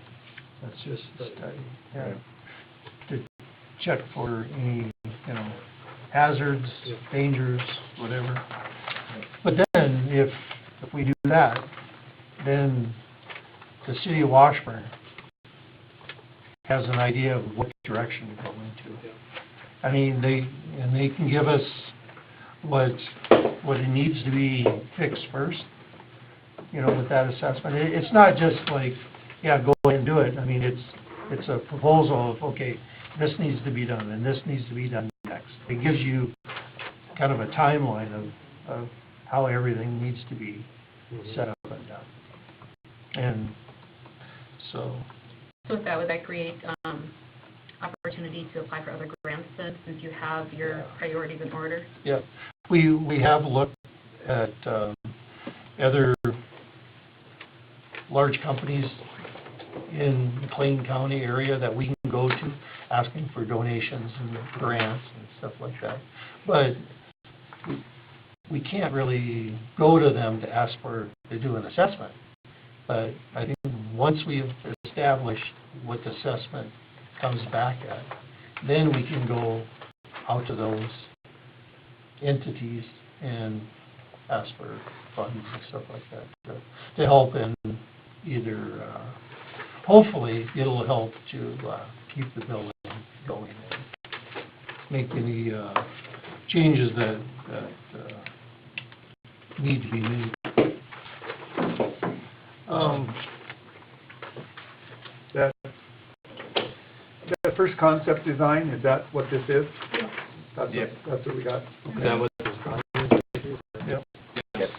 That's just a study, yeah. To check for any, hazards, dangers, whatever. But then, if we do that, then the city of Washburn has an idea of what direction to go into. I mean, they can give us what it needs to be fixed first, with that assessment. It's not just like, yeah, go ahead and do it. I mean, it's a proposal of, okay, this needs to be done and this needs to be done next. It gives you kind of a timeline of how everything needs to be set up and done. And so. So with that, would that create opportunity to apply for other grants then, since you have your priorities in order? Yeah, we have looked at other large companies in the Plain County area that we can go to, asking for donations and grants and stuff like that. But we can't really go to them to ask to do an assessment. But I think once we've established what the assessment comes back at, then we can go out to those entities and ask for funds and stuff like that to help in either, hopefully it'll help to keep the building going and make any changes that need to be made. That first concept design, is that what this is? Yep. That's what we got. Is that what this project is? Yep. Yes,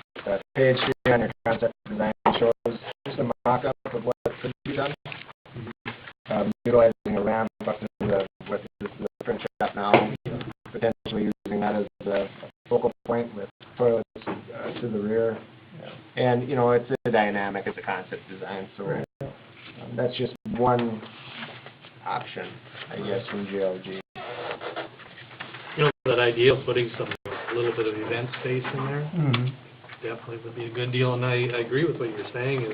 page 3 on your concept design shows just a mock-up of what could be done. Utilizing a ramp up to the print shop now, potentially using that as a focal point with toilets to the rear. And, it's a dynamic, it's a concept design, so that's just one option, I guess, from GLG. That idea of putting a little bit of event space in there Mm-hmm. definitely would be a good deal. And I agree with what you're saying is,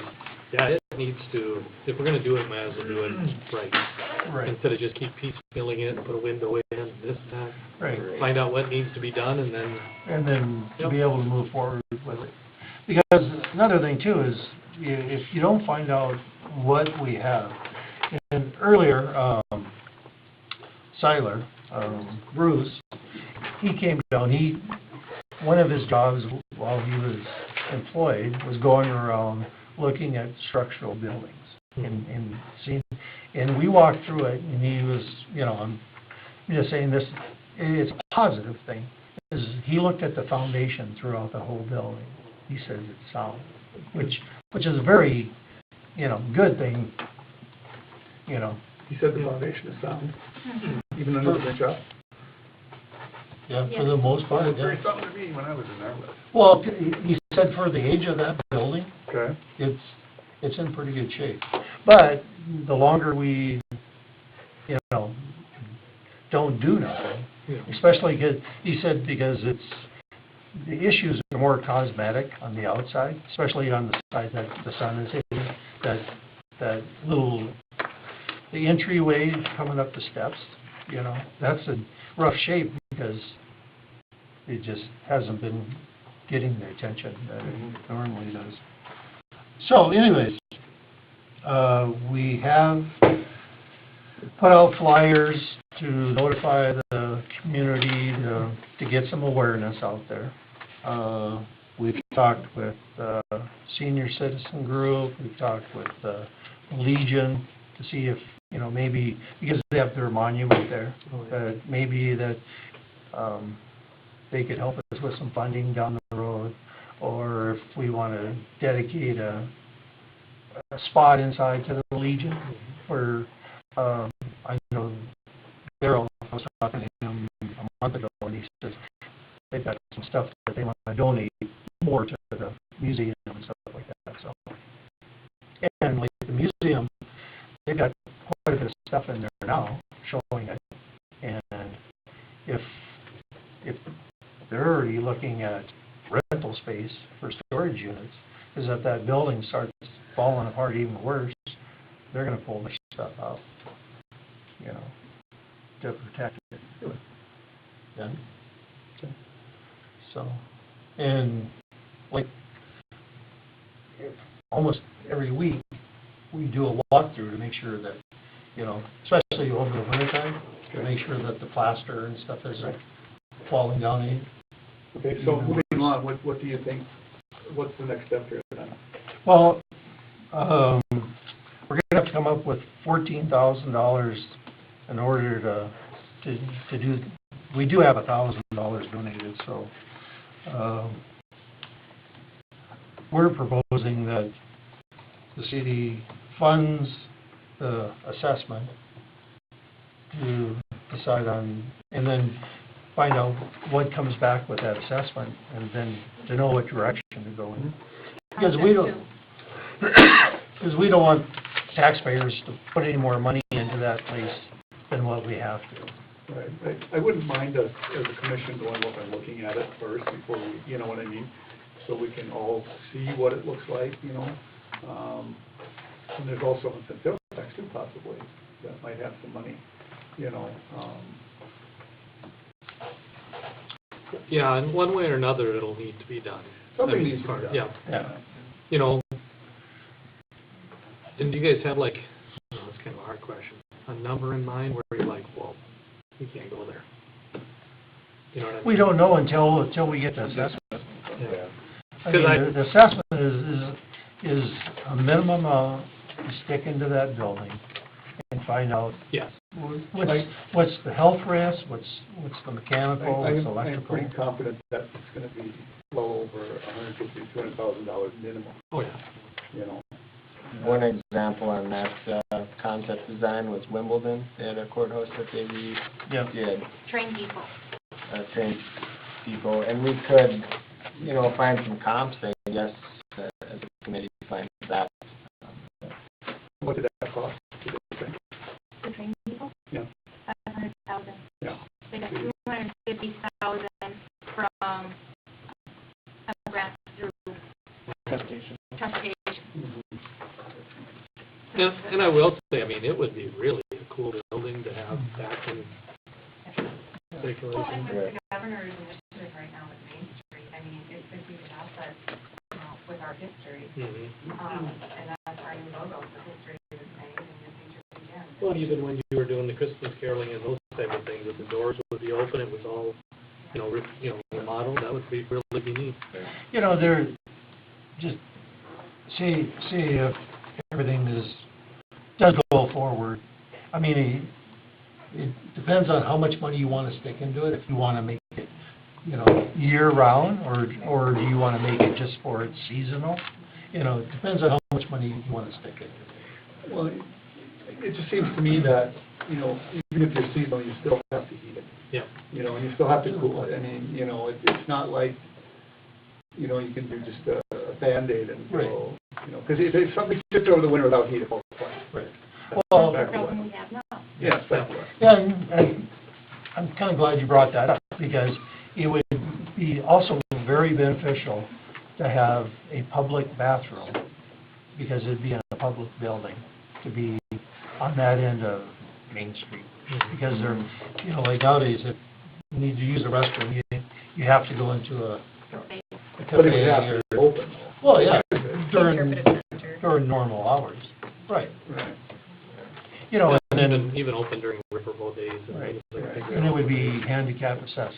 yeah, it needs to, if we're going to do it, might as well do it right. Instead of just keep piecemealing it and put a window in, this and that. Right. Find out what needs to be done and then. To be able to move forward with it. Because another thing too is, if you don't find out what we have, and earlier, Seiler, Bruce, he came down, one of his jobs while he was employed was going around looking at structural buildings and seeing, and we walked through it, and he was, I'm just saying this, it's a positive thing, is he looked at the foundation throughout the whole building. He says it's sound, which is a very, good thing, He said the foundation is sound, even under the job. Yeah, for the most part, It was yeah. very something to me when I was in there. Well, he said for the age of that building, Okay. it's in pretty good shape. But the longer we, don't do nothing, especially he said because the issues are more cosmetic on the outside, especially on the side that the sun is hitting, that little, the entryway coming up the steps, that's in rough shape because it just hasn't been getting the attention that it normally does. So anyways, we have put out flyers to notify the community to get some awareness out there. We've talked with Senior Citizen Group, we've talked with Legion to see if, maybe, because they have their monument there, that maybe that they could help us with some funding down the road, or if we want to dedicate a spot inside to the Legion, where I know Daryl, I was talking to him a month ago, and he says they've got some stuff that they want to donate more to the museum and stuff like that, so. And like the museum, they've got quite a bit of stuff in there now showing it. And if they're already looking at rental space for storage units, is if that building starts falling apart even worse, they're gonna pull their stuff out, you know, to protect it. Done? Okay. So, and like, almost every week, we do a walkthrough to make sure that, you know, especially over the winter time, to make sure that the plaster and stuff isn't falling down in. Okay, so moving on, what do you think, what's the next step here then? Well, we're gonna have to come up with $14,000 in order to do, we do have $1,000 donated, so, we're proposing that the city funds the assessment to decide on, and then find out what comes back with that assessment, and then to know what direction to go in. Because we don't want taxpayers to put any more money into that place than what we have to. Right, I wouldn't mind us, as a commission, going up and looking at it first before we, you know what I mean? So we can all see what it looks like, you know? And there's also some sales tax too, possibly, that might have some money, you know? Yeah, and one way or another, it'll need to be done. Something needs to be done. Yeah. You know, and do you guys have like, oh, it's kind of a hard question, a number in mind where you're like, well, you can't go there? You know what I mean? We don't know until we get the assessment. Yeah. I mean, the assessment is a minimum to stick into that building and find out. Yes. What's the health risk, what's the mechanical, what's the I'm electrical? pretty confident that it's gonna be well over $150,000 to $200,000 minimum, Oh, yeah. you know? One example on that concept design was Wimbledon. They had a courthouse that they did. Train people. Train people, and we could, you know, find some comps, I guess, as a committee, find that. What did that cost? The train people? Yeah. 500,000. Yeah. They got 250,000 from a grant through transportation. Yeah, and I will say, I mean, it would be really a cool building to have back in Well, and circulation. with the governor's initiative right now with Main Street, I mean, it's a huge asset, you know, with our history. And that's our new logo, the history is made and the future begins. Well, even when you were doing the Christmas caroling and those type of things, if the doors would be open, it was all, remodeled, that would be really be neat. You know, they're just, say if everything does go forward, I mean, it depends on how much money you want to stick into it, if you want to make it, you know, year-round, or do you want to make it just for it's seasonal? You know, it depends on how much money you want to stick into it. Well, it just seems to me that, you know, even if you're seasonal, you still have to heat it. Yeah. You know, and you still have to cool it. I mean, you know, it's not like, you know, you can do just a Band-Aid and go, you know, because if something sits over the winter without heat, it falls apart. Right. Well, The problem we have now. Yes, that's right. yeah, and I'm kind of glad you brought that up, because it would be also very beneficial to have a public bathroom, because it'd be in a public building, to be on that end of Main Street. Because they're, you know, like nowadays, if you need to use the restroom, you have to go into a But it would have to be open. well, yeah, Interpretive center. during normal hours. Right. Right. You know, and then, Even open during riverboat days and right, things like that. and it would be handicap accessible,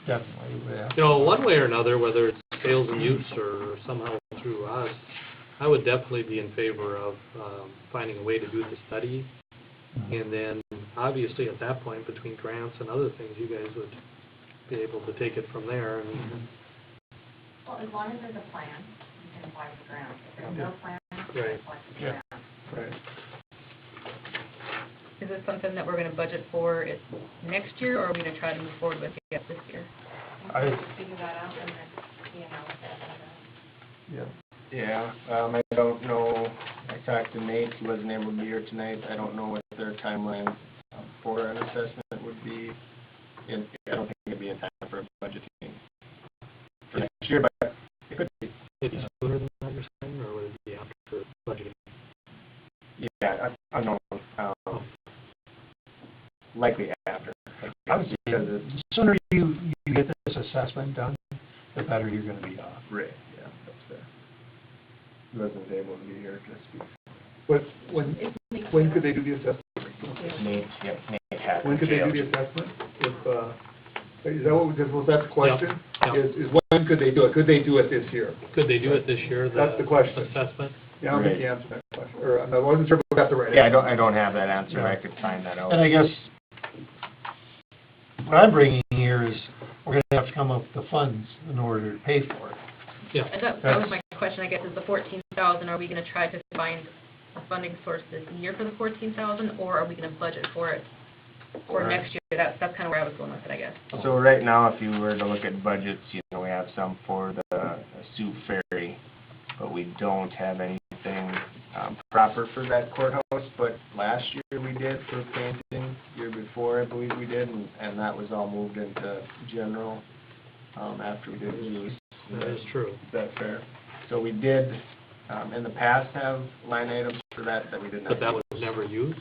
definitely. Yeah. You know, one way or another, whether it's sales and use or somehow through us, I would definitely be in favor of finding a way to do the study. And then, obviously, at that point, between grants and other things, you guys would be able to take it from there. And Well, as long as there's a plan, you can apply for grants. If there's no plan, you can Right. apply for Yeah. grants. Right. Is this something that we're going to budget for next year, or are we going to try to move forward with it this year? figure that out and then, you know, Yeah. Yeah, I don't know, I talked to Nate, he wasn't able to be here tonight, I don't know what their timeline for an assessment would be. And I don't think it'd be in time for budgeting for next year, but it could be. Maybe sooner than that, you're saying, or would it be after budgeting? Yeah, I don't know, likely after. I would say Because the it's, sooner you get this assessment done, the better you're gonna be off. right, yeah, that's fair. He wasn't able to be here to speak. But when could they do the assessment? Nate, yep, Nate had. When could they do the assessment? If, is that what, was that the question? Yeah. Is when could they do it? Could they do it this year? Could they do it this year, That's the question. assessment? Yeah, I don't think you answered that question, or I wasn't sure if we got the right Yeah, answer. I don't have that answer, I could find that out. And I guess what I'm bringing here is we're gonna have to come up with the funds in order to pay for it. Yeah. And that was my question, I guess, is the 14,000, are we gonna try to find a funding source this year for the 14,000, or are we gonna budget for it for Right. next year? That's kind of where I was going with it, I guess. So right now, if you were to look at budgets, you know, we have some for the Sioux Ferry, but we don't have anything proper for that courthouse, but last year we did for painting, year before I believe we did, and that was all moved into general after we did use. That is true. Is that fair? So we did, in the past, have line items for that we did not But that use. was never used?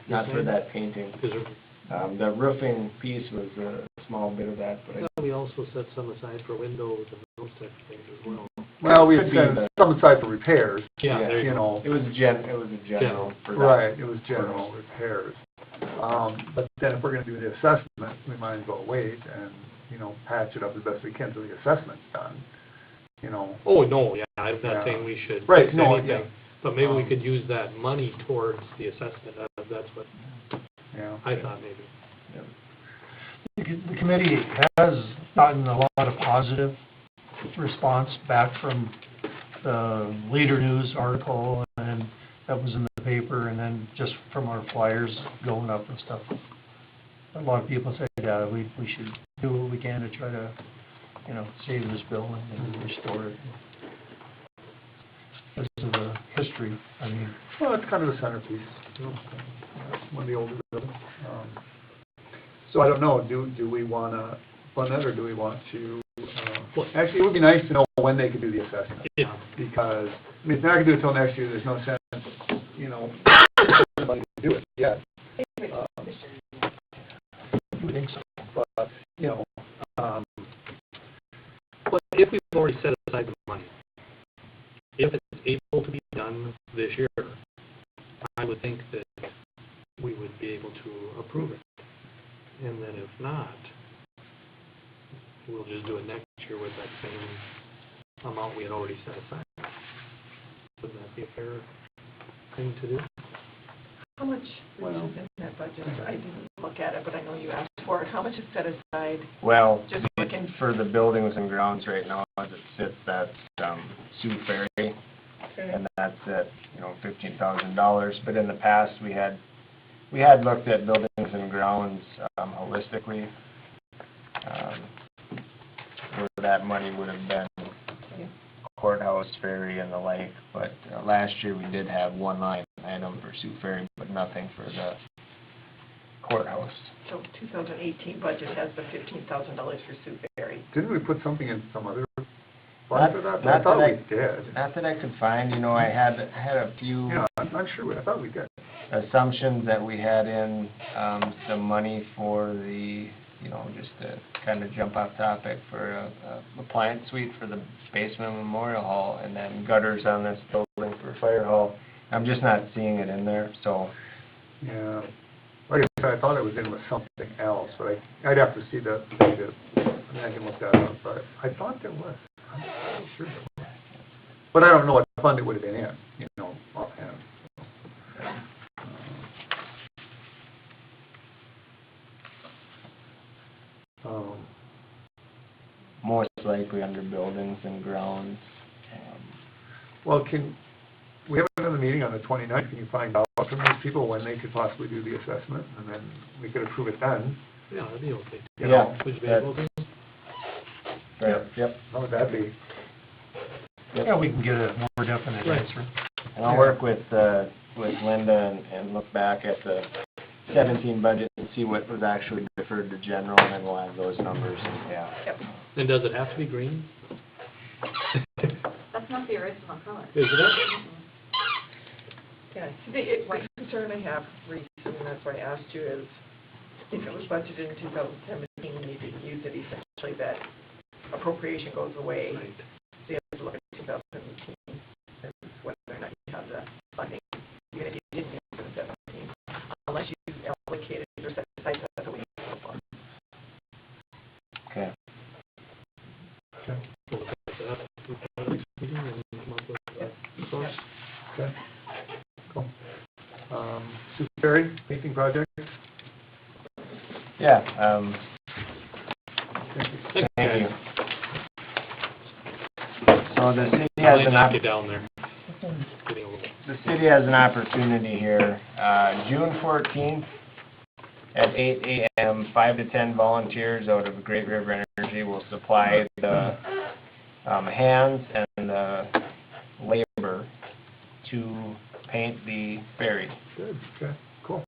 Not for that painting. Is there, The roofing piece was a small bit of that, but I we also set some aside for windows and those types of things as well. Well, we Could be set the- some aside for repairs, Yeah, Yeah. there you you go. know. it was a general for that. Right, it was general repairs. But then if we're gonna do the assessment, we might as well wait and, you know, patch it up as best we can till the assessment's done, you know. Oh, no, yeah, I'm Yeah. not saying we should Right, fix no, anything, yeah. but maybe we could use that money towards the assessment, that's what Yeah. I thought maybe. The committee has gotten a lot of positive response back from the Leader News article, and that was in the paper, and then just from our flyers going up and stuff. A lot of people said, yeah, we should do what we can to try to, you know, save this building and restore it. Because of the history, I mean. Well, it's kind of the centerpiece, you know, one of the older buildings. So I don't know, do we wanna fund that, or do we want to, well, actually, it would be nice to know when they could do the assessment. Yeah. Because, I mean, if they're not gonna do it till next year, there's no sense, you know, somebody to do it yet. You think so? But, you know, But if we've already set aside the money, if it's able to be done this year, I would think that we would be able to approve it. And then if not, we'll just do it next year with that same amount we had already set aside. Wouldn't that be a fair thing to do? How much is in that budget? I didn't look at it, but I know you asked for it. How much is set aside? Well, Just looking. for the buildings and grounds right now, as it sits, that's Sioux Ferry, and that's at, you know, $15,000. But in the past, we had looked at buildings and grounds holistically, where that money would have been courthouse, ferry, and the like. But last year, we did have one line item for Sioux Ferry, but nothing for the courthouse. So 2018 budget has the $15,000 for Sioux Ferry. didn't we put something in some other Not- fund for that? I not thought that we did. Not that I could find, you know, I had a few Yeah, I'm sure, I thought we did. assumptions that we had in some money for the, you know, just to kind of jump off topic, for a appliance suite for the basement memorial hall, and then gutters on this building for fire hall. I'm just not seeing it in there, so. Yeah. Like I said, I thought it was in with something else, but I'd have to see the budget. I mean, I can look that up, but I thought there was. I'm pretty sure there was. But I don't know what fund it would have been in, you know, offhand. Most likely under buildings and grounds. Well, we have another meeting on the 29th. Can you find out from these people when they could possibly do the assessment? And then we could approve it then. Yeah, that'd be okay. You Yeah. know, Would you be That's- able to? Right, yep. How would that be? Yeah, we can get a more definite Right. answer. And I'll work with Linda and look back at the 17 budget and see what was actually deferred to general, and then we'll have those numbers, and, yeah. Yep. And does it have to be green? That's not the original color. Isn't it? Yeah, the concern I have, Reese, and that's why I asked you, is if it was budgeted in 2017 and you didn't use it, essentially that appropriation goes away. Right. So you have to look at 2018 and whether or not you have the funding, even if you didn't use it in 2017, unless you allocated or set aside that's what we need so far. Okay. Okay. We'll look at that at the next meeting and come up with a source. Okay. Cool. Sue Perry, painting project? Yeah, Thank you. thank you. So the city I has might an knock you down there. Getting a little. The city has an opportunity here, June 14th at 8 a.m., 5 to 10 volunteers out of Great River Energy will supply the hands and the labor to paint the ferry. Good, okay, cool.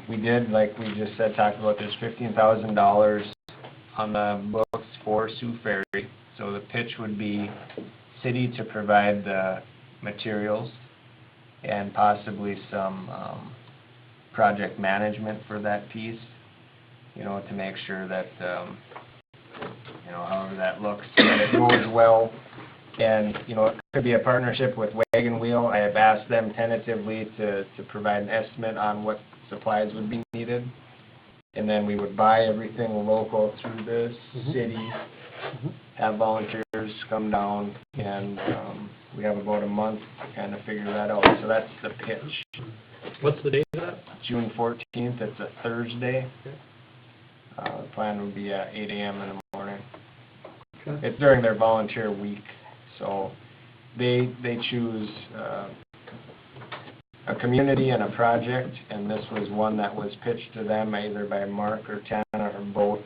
We did, like we just said, talked about, there's $15,000 on the books for Sioux Ferry. So the pitch would be city to provide the materials and possibly some project management for that piece, you know, to make sure that, you know, however that looks, that it goes well. And, you know, it could be a partnership with Wagon Wheel. I have asked them tentatively to provide an estimate on what supplies would be needed. And then we would buy everything local through the city, have volunteers come down, and we have about a month to kind of figure that out. So that's the pitch. What's the date of that? June 14th, it's a Thursday. Okay. The plan would be at 8 a.m. in the morning. Okay. It's during their volunteer week, so they choose a community and a project, and this was one that was pitched to them either by Mark or Tana or both,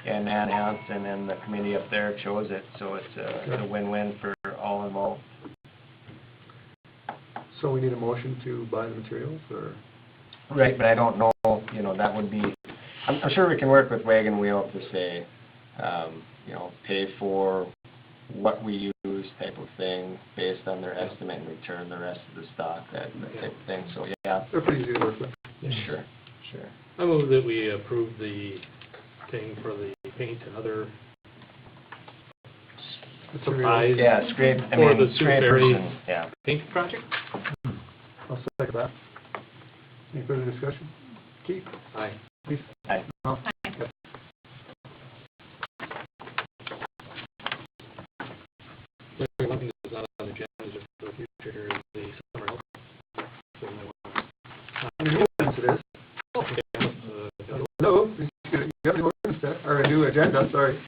and Ann Hansen and the committee up there chose it, so it's a win-win for all involved. So we need a motion to buy the materials, or? Right, but I don't know, you know, that would be, I'm sure we can work with Wagon Wheel to say, you know, pay for what we use type of thing based on their estimate and return the rest of the stock, that type of thing, so yeah. They're pretty easy to work with. Sure. I move that we approve the thing for the paint and other supplies. Yeah, scrape, I For mean, the Sioux scrapers Ferry and, yeah. paint project? I'll second that. Any further discussion? Keith? Aye. Please? Aye. No? One thing that's not on the agenda just for the future here is the summer help. So we might want Yes, it is. to- Hello, you have a new ordinance set, or a new agenda, sorry.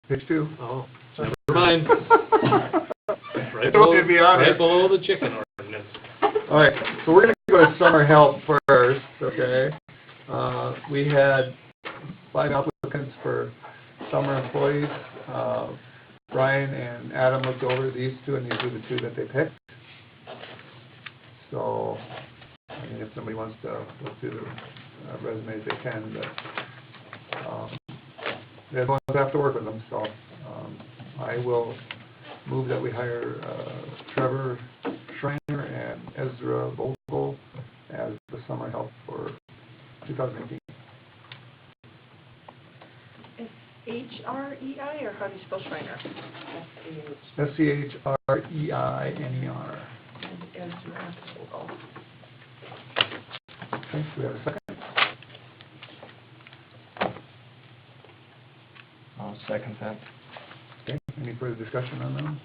Page 2. Oh, never mind. Right Don't below, get me on right it. below the chicken ordinance. All right, so we're gonna go to summer help first, okay? We had 5 applicants for summer employees. Brian and Adam looked over these 2, and these are the 2 that they picked. So, I mean, if somebody wants to look through the resumes, they can, but, they're the ones that have to work with them, so, I will move that we hire, Trevor Schreiner and Ezra Vogel as the summer help for 2018. H-R-E-I, or how do you spell Schreiner? S-C-H-R-E-I-N-E-R. And Ezra Vogel. Okay, do we have a second? I'll second that. Okay, any further discussion on them?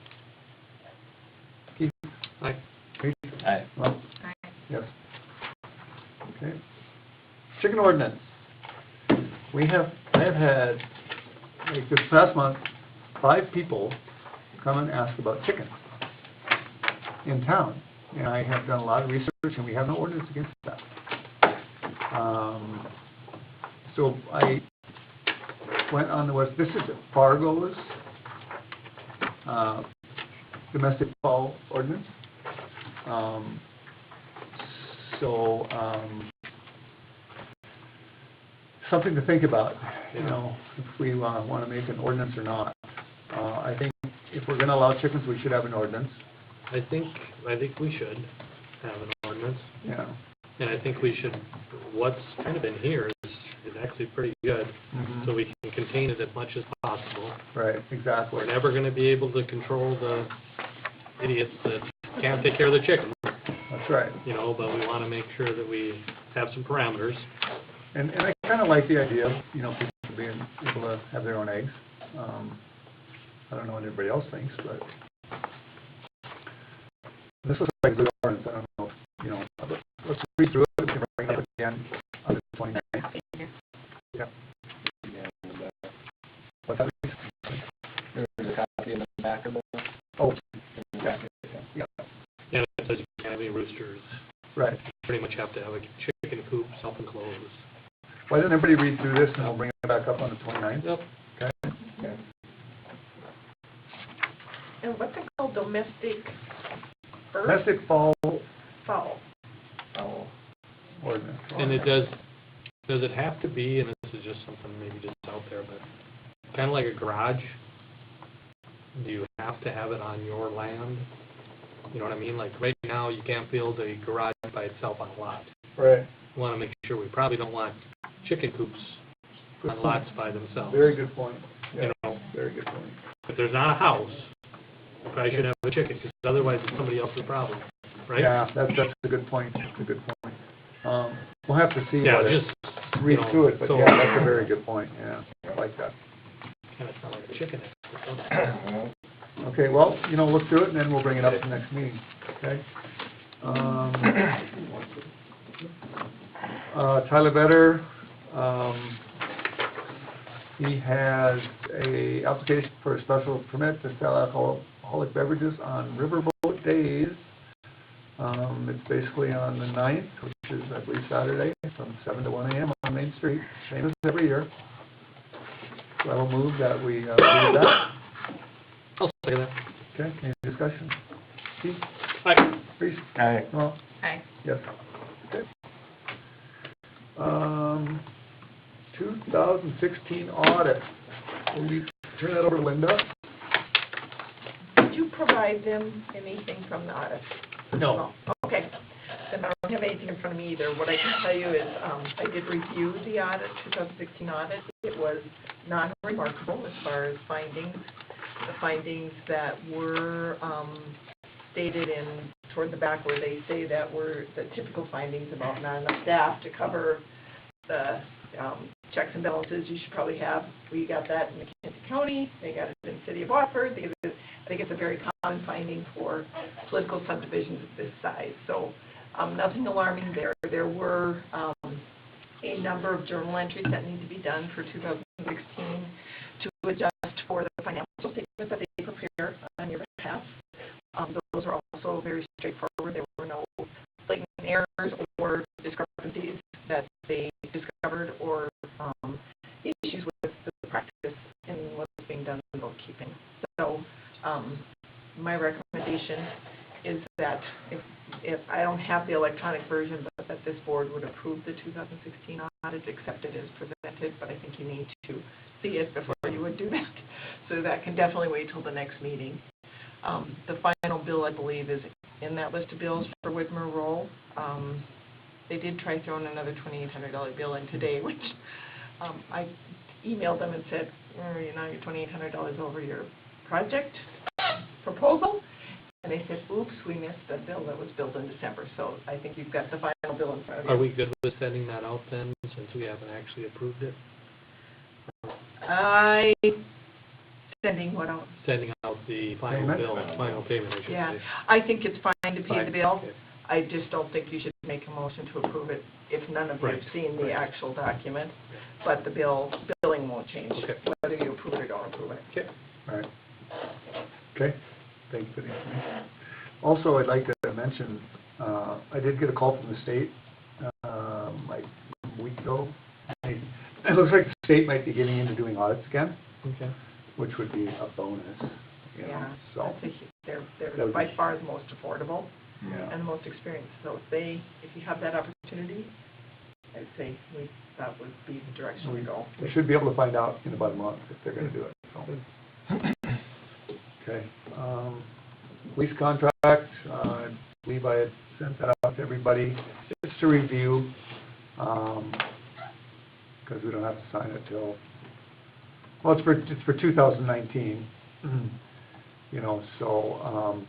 Keith? Aye. Pete? Aye. Well, yes. Okay. Chicken ordinance. I have had, like this past month, 5 people come and ask about chickens in town. And I have done a lot of research, and we have no ordinance against that. So went on the west, this is Fargo's, domestic fowl ordinance. Something to think about, you know, if we want to make an ordinance or not. I think if we're going to allow chickens, we should have an ordinance. I think we should have an ordinance. Yeah. And I think we should, what's kind of in here is actually pretty good, so we can contain it as much as possible. Right, exactly. We're never going to be able to control the idiots that can't take care of the chickens. That's right. You know, but we want to make sure that we have some parameters. And I kind of like the idea of, you know, people being able to have their own eggs. I don't know what everybody else thinks, but this looks like a good ordinance. I don't know, you know, let's read through it. We can bring it up again on the 29th. Yeah. What's that? There's a copy in the back of the... Oh, yeah. Yeah. And it says you can't have any roosters. Right. You pretty much have to have a chicken coop, self-enclosed. Why doesn't everybody read through this and we'll bring it back up on the 29th? Yep. Okay. Okay. And what's it called, domestic bird? Domestic fowl Fowl. ordinance. And it does it have to be, and this is just something maybe just out there, but kind of like a garage? Do you have to have it on your land? You know what I mean? Like right now, you can't build a garage by itself on a lot. Right. We want to make sure we probably don't want chicken coops on lots by themselves. Very good point. Yeah. You know, Very good point. if there's not a house, you probably should have a chicken, because otherwise it's somebody else's problem, right? Yeah, that's a good point. That's a good point. We'll have to see Yeah, what it, just, read you know, through it, but so- yeah, that's a very good point. Yeah, I like that. Kind of sound like a chicken. Okay, well, you know, look through it and then we'll bring it up at the next meeting, okay? Tyler Vedder, he has a application for a special permit to sell alcoholic beverages on riverboat days. It's basically on the 9th, which is, I believe, Saturday, from 7 to 1 a.m. on Main Street, same as every year. So I will move that we do that. I'll say that. Okay, any discussion? Keith? Aye. Reese? Aye. No? Aye. Yes. Okay. 2016 audit. Will you turn that over to Linda? Did you provide them anything from the audit? No. Okay. Then I don't have anything in front of me either. What I can tell you is, I did review the audit, 2016 audit. It was not remarkable as far as findings. The findings that were stated in toward the back where they say that were the typical findings about not enough staff to cover the checks and balances you should probably have. We got that in McKenzie County. They got it in the city of Washburn. I think it's a very common finding for political subdivisions of this size. So nothing alarming there. There were a number of journal entries that need to be done for 2016 to adjust for the financial statements that they prepare on your behalf. Those are also very straightforward. There were no blatant errors or discrepancies that they discovered or issues with the practice in what's being done in bookkeeping. So my recommendation is that if I don't have the electronic version, but that this board would approve the 2016 audit, accept it as presented, but I think you need to see it before you would do that. So that can definitely wait till the next meeting. The final bill, I believe, is in that list of bills for Whitmer Roll. They did try throwing another $2,800 bill in today, which I emailed them and said, you know, you're $2,800 over your project proposal. And they said, oops, we missed the bill that was billed in December. So I think you've got the final bill in front of you. Are we good with sending that out then, since we haven't actually approved it? Sending what out? Sending out the final Payment? bill, final payment, I should Yeah, say. I think it's fine to pay Fine, the bill. okay. I just don't think you should make a motion to approve it if none of you have Right, seen the right. actual document. But the billing won't change, Okay. whether you approve it or don't approve it. Okay. All right. Okay, thank you for the information. Also, I'd like to mention, I did get a call from the state, like a week ago. it looks like the state might be getting into doing audits again, Okay. which would be a bonus, you know, Yeah, so. I think they're That would by be- far the most affordable Yeah. and the most experienced. So if you have that opportunity, I'd say that would be the direction we go. We should be able to find out in about a month if they're gonna do it, so. Okay, lease contract, I believe I had sent that out to everybody, just to review, because we don't have to sign it till, well, it's for 2019, you know, so,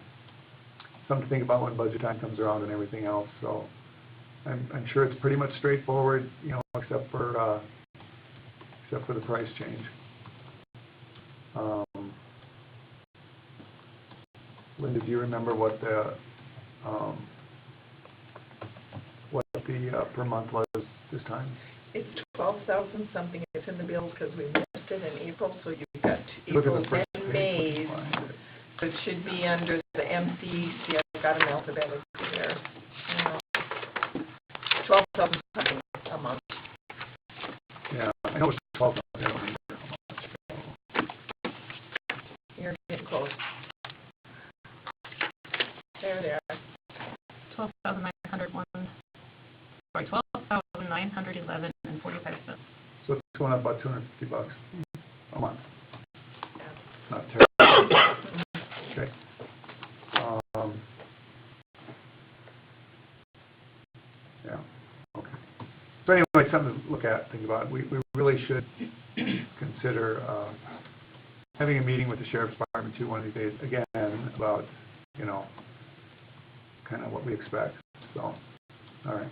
something to think about when budget time comes around and everything else, so I'm sure it's pretty much straightforward, you know, except for the price change. Linda, do you remember what the per month was this time? It's 12,000 something. It's in the bills because we missed it in April, so you've got Look at April the first and page, May. find it. So it should be under the MC. See, I've got them alphabetically there. 12,000 something a month. Yeah, I know it's 12, I don't remember how much. You're getting close. There they are. 12,901, sorry, 12,911 and 45 cents. So it's going up about $250 a month. Yeah. Not terrible. Okay. Yeah, okay. So anyway, something to look at, think about. We really should consider having a meeting with the Sheriff's Department too one of these days, again, about, you know, kind of what we expect, so, all right.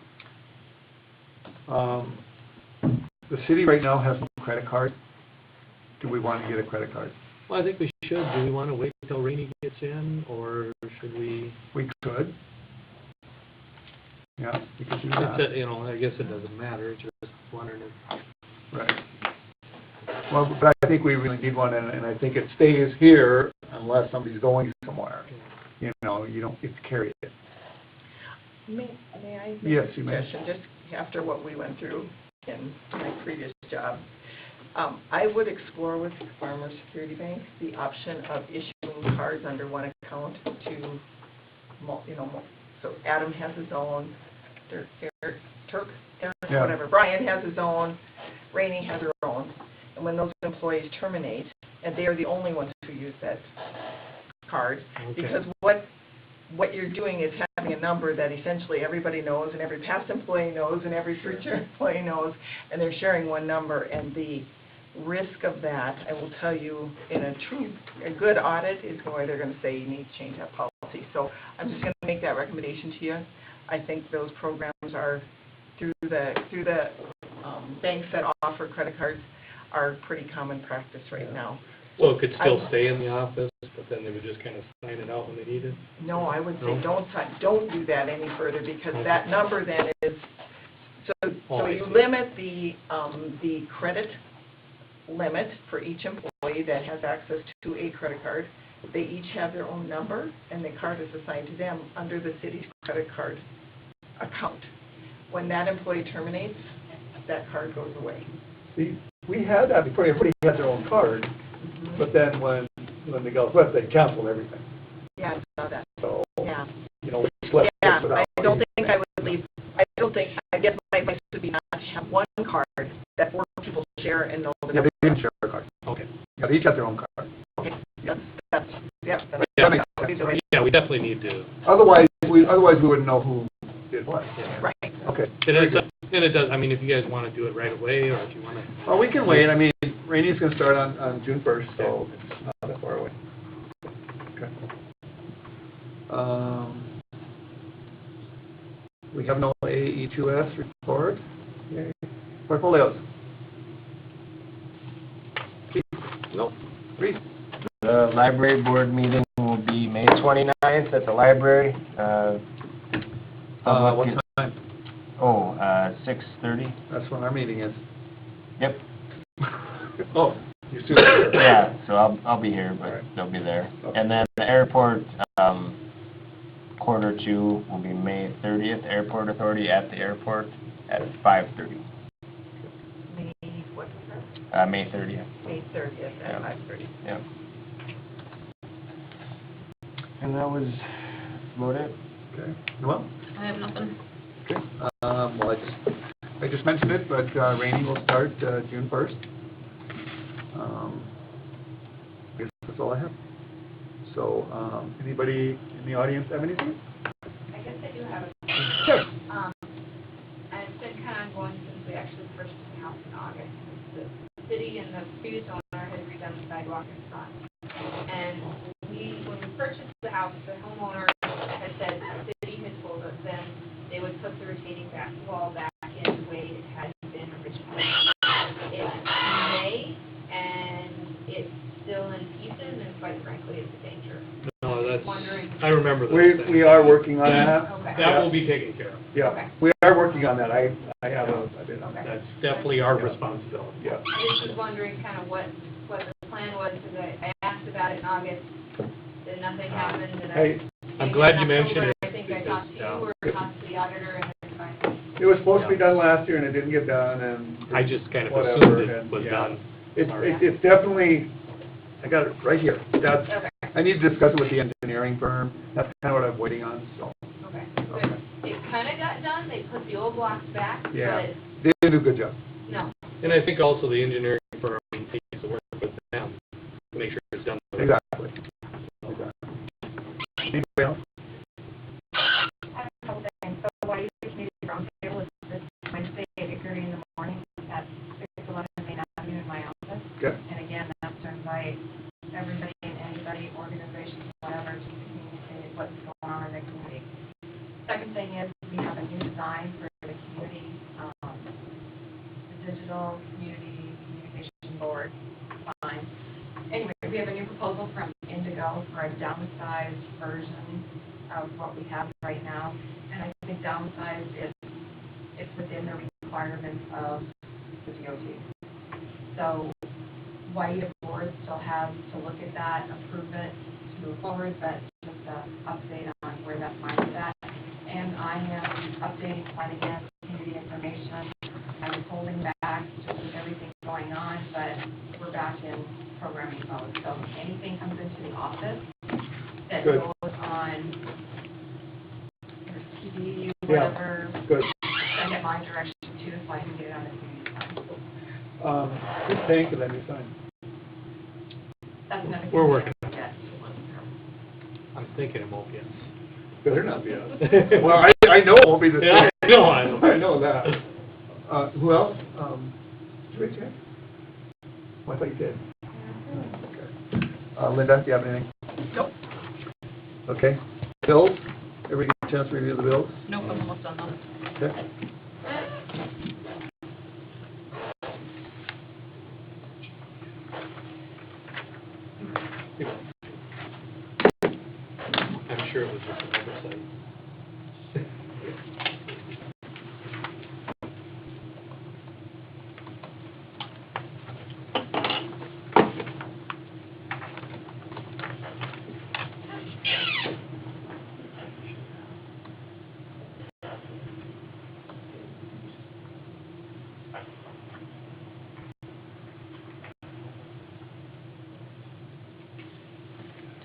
The city right now has no credit card. Do we want to get a credit card? Well, I think we should. Do we want to wait until Rainey gets in, or should we? We could. Yeah, we could do It's that. a, you know, I guess it doesn't matter, just wondering if. Right. Well, but I think we really need one, and I think it stays here unless somebody's going somewhere. You know, you don't get to carry it. May I make Yes, a you may. suggestion, just after what we went through in my previous job? I would explore with Farmer Security Bank the option of issuing cards under one account to, you know, so Adam has his own, Turk, Yeah. whatever, Brian has his own, Rainey has her own. And when those employees terminate, and they are the only ones who use that card, Okay. because what you're doing is having a number that essentially everybody knows, and every past employee knows, and every future employee knows, and they're sharing one number. And the risk of that, I will tell you, in a good audit, is where they're going to say you need to change that policy. So I'm just going to make that recommendation to you. I think those programs are through the banks that offer credit cards are pretty common practice right now. Well, it could still stay in the office, but then they would just kind of sign it out when they need it? No, I would say No? don't do that any further, because that number then is, so I you see. limit the credit limit for each employee that has access to a credit card. They each have their own number, and the card is assigned to them under the city's credit card account. When that employee terminates, that card goes away. See, we had that before, everybody had their own card, but then when they go west, they canceled everything. Yeah, I saw that. So, Yeah. you know, we slept Yeah, without. I guess my advice would be not to have one card that 4 people share and know the Yeah, number. they didn't share a card. Okay. Yeah, they each got their own card. Okay, Yep. that's Yeah, Yeah, makes sense. yeah, we definitely need to. Otherwise, we wouldn't know who did what. Yeah. Right. Okay. And it does, I mean, if you guys want to do it right away, or if you want to. Well, we can wait. I mean, Rainey's going to start on June 1st, so it's not that far away. Okay. We have no AE2S report. Yay. Portfolios. Keith? Nope. Reed? The library board meeting will be May 29th at the library. What time? 6:30. That's when our meeting is. Yep. Oh, you're still there. Yeah, so I'll be here, but Alright. they'll be there. Okay. And then the airport, quarter 2 will be May 30th, Airport Authority at the airport at 5:30. May what? May 30th. May 30th Yeah. at 5:30. Yep. And that was about it. Okay, well, I have nothing. okay, well, I just mentioned it, but, Rainey will start, June 1st. I guess that's all I have. So, anybody in the audience have anything? I guess I do have a, Sure. and it's been kind of ongoing since we actually purchased the house in August. The city and the previous owner had redone the sidewalk in front. And when we purchased the house, the homeowner had said, the city had told us then they would put the retaining back wall back in the way it had been originally. It's May, and it's still in pieces, and quite frankly, it's a danger. No, that's, Wondering. I remember that. We are working on that. Okay. That will be taken care of. Yeah, Okay. we are working on that. I have a bit on that. That's definitely our responsibility. Yeah. I just was wondering kind of what the plan was, because I asked about it in August, then nothing happened, and Hey, I'm glad you mentioned it. I think I talked to you or talked to the auditor, and it's fine. It was supposed to be done last year and it didn't get done and. I just kind of whatever, assumed it and, was yeah. done. It's definitely, I got it right here. That's, Okay, I need to discuss it with the engineering firm. That's kind of what I'm waiting on, so. okay. But it kind of got done, they put the old blocks back, Yeah. but They did a good job. no. And I think also the engineering firm needs to work with them to make sure it's done. Exactly. Anybody else? I have a couple things. So why you community roundtable is this Wednesday at 8:30 in the morning at 611 Main Avenue in my office. Okay. And again, that's to invite everybody and anybody, organizations, whatever, to communicate what's going on in the community. Second thing is we have a new design for the community, the digital community communication board sign. Anyway, we have a new proposal from Indigo for a downsized version of what we have right now. And I think downsized is, it's within the requirements of the DOT. So while the board still has to look at that, approve it, to move forward, but just an update on where that line is at. And I am updating plan again, community information. I was holding back just with everything going on, but we're back in programming mode. So anything comes into the office that Good. goes on TV, Yeah. whatever, Good. send it my direction too, so I can get it on the community side. Who's paying for that new sign? That's another. We're working. Yes. I'm thinking it won't be us. Better not be us. Well, I know it won't be the Yeah, same. I know. I know that. Who else? Did you write check? Oh, I thought you did. Okay. Linda, do you have anything? Nope. Okay. Bills? Everybody get a chance to review the bills? Nope, I'm almost done though. Okay. I'm sure it was just an oversight.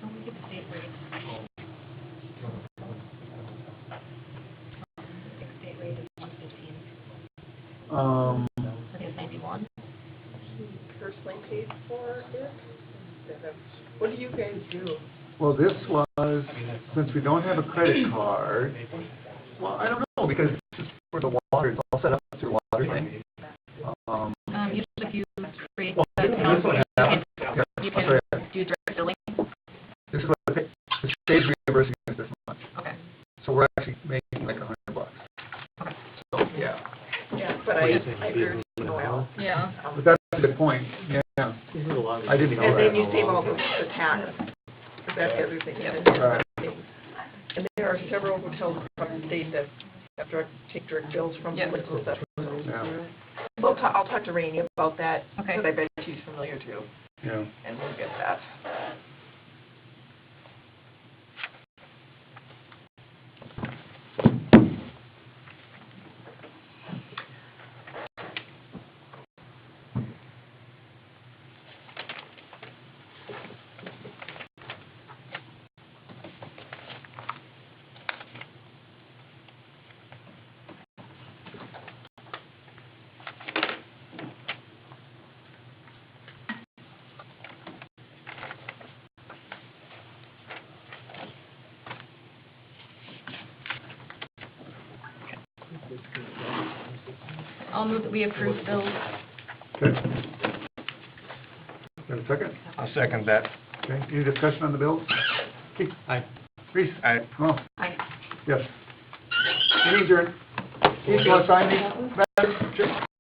Don't we get the state rate? I think state rate is 115. Um, I think it's 91. Personally paid for it? What do you guys do? well, this was, since we don't have a credit card, well, I don't know, because it's just for the water, it's all set up through water thing. Usually if you create Well, that this account, one you has- can, yeah, you I'll show you. can do direct billing. This is what the state's reimbursing us this month. Okay. So we're actually making like $100. Okay. So, yeah. Yeah, but What do you think, I maybe urge Noel. Yeah. But that's a good point, yeah. There's a lot of- I didn't know And then that. you save all the tax, because that's the other thing. Right. And there are several hotels across the state that have direct, take direct bills from Yep. places that. Yeah. Well, I'll talk to Rainey about that, Okay. but I bet she's familiar too, Yeah. and we'll get that. I'll move that we approve bills. Okay. Got a second? I'll second that. Okay, any discussion on the bills? Keith? Aye. Reese? Aye. Well, Aye. yes. Meeting adjourned. Keith, you want to sign these? Chip?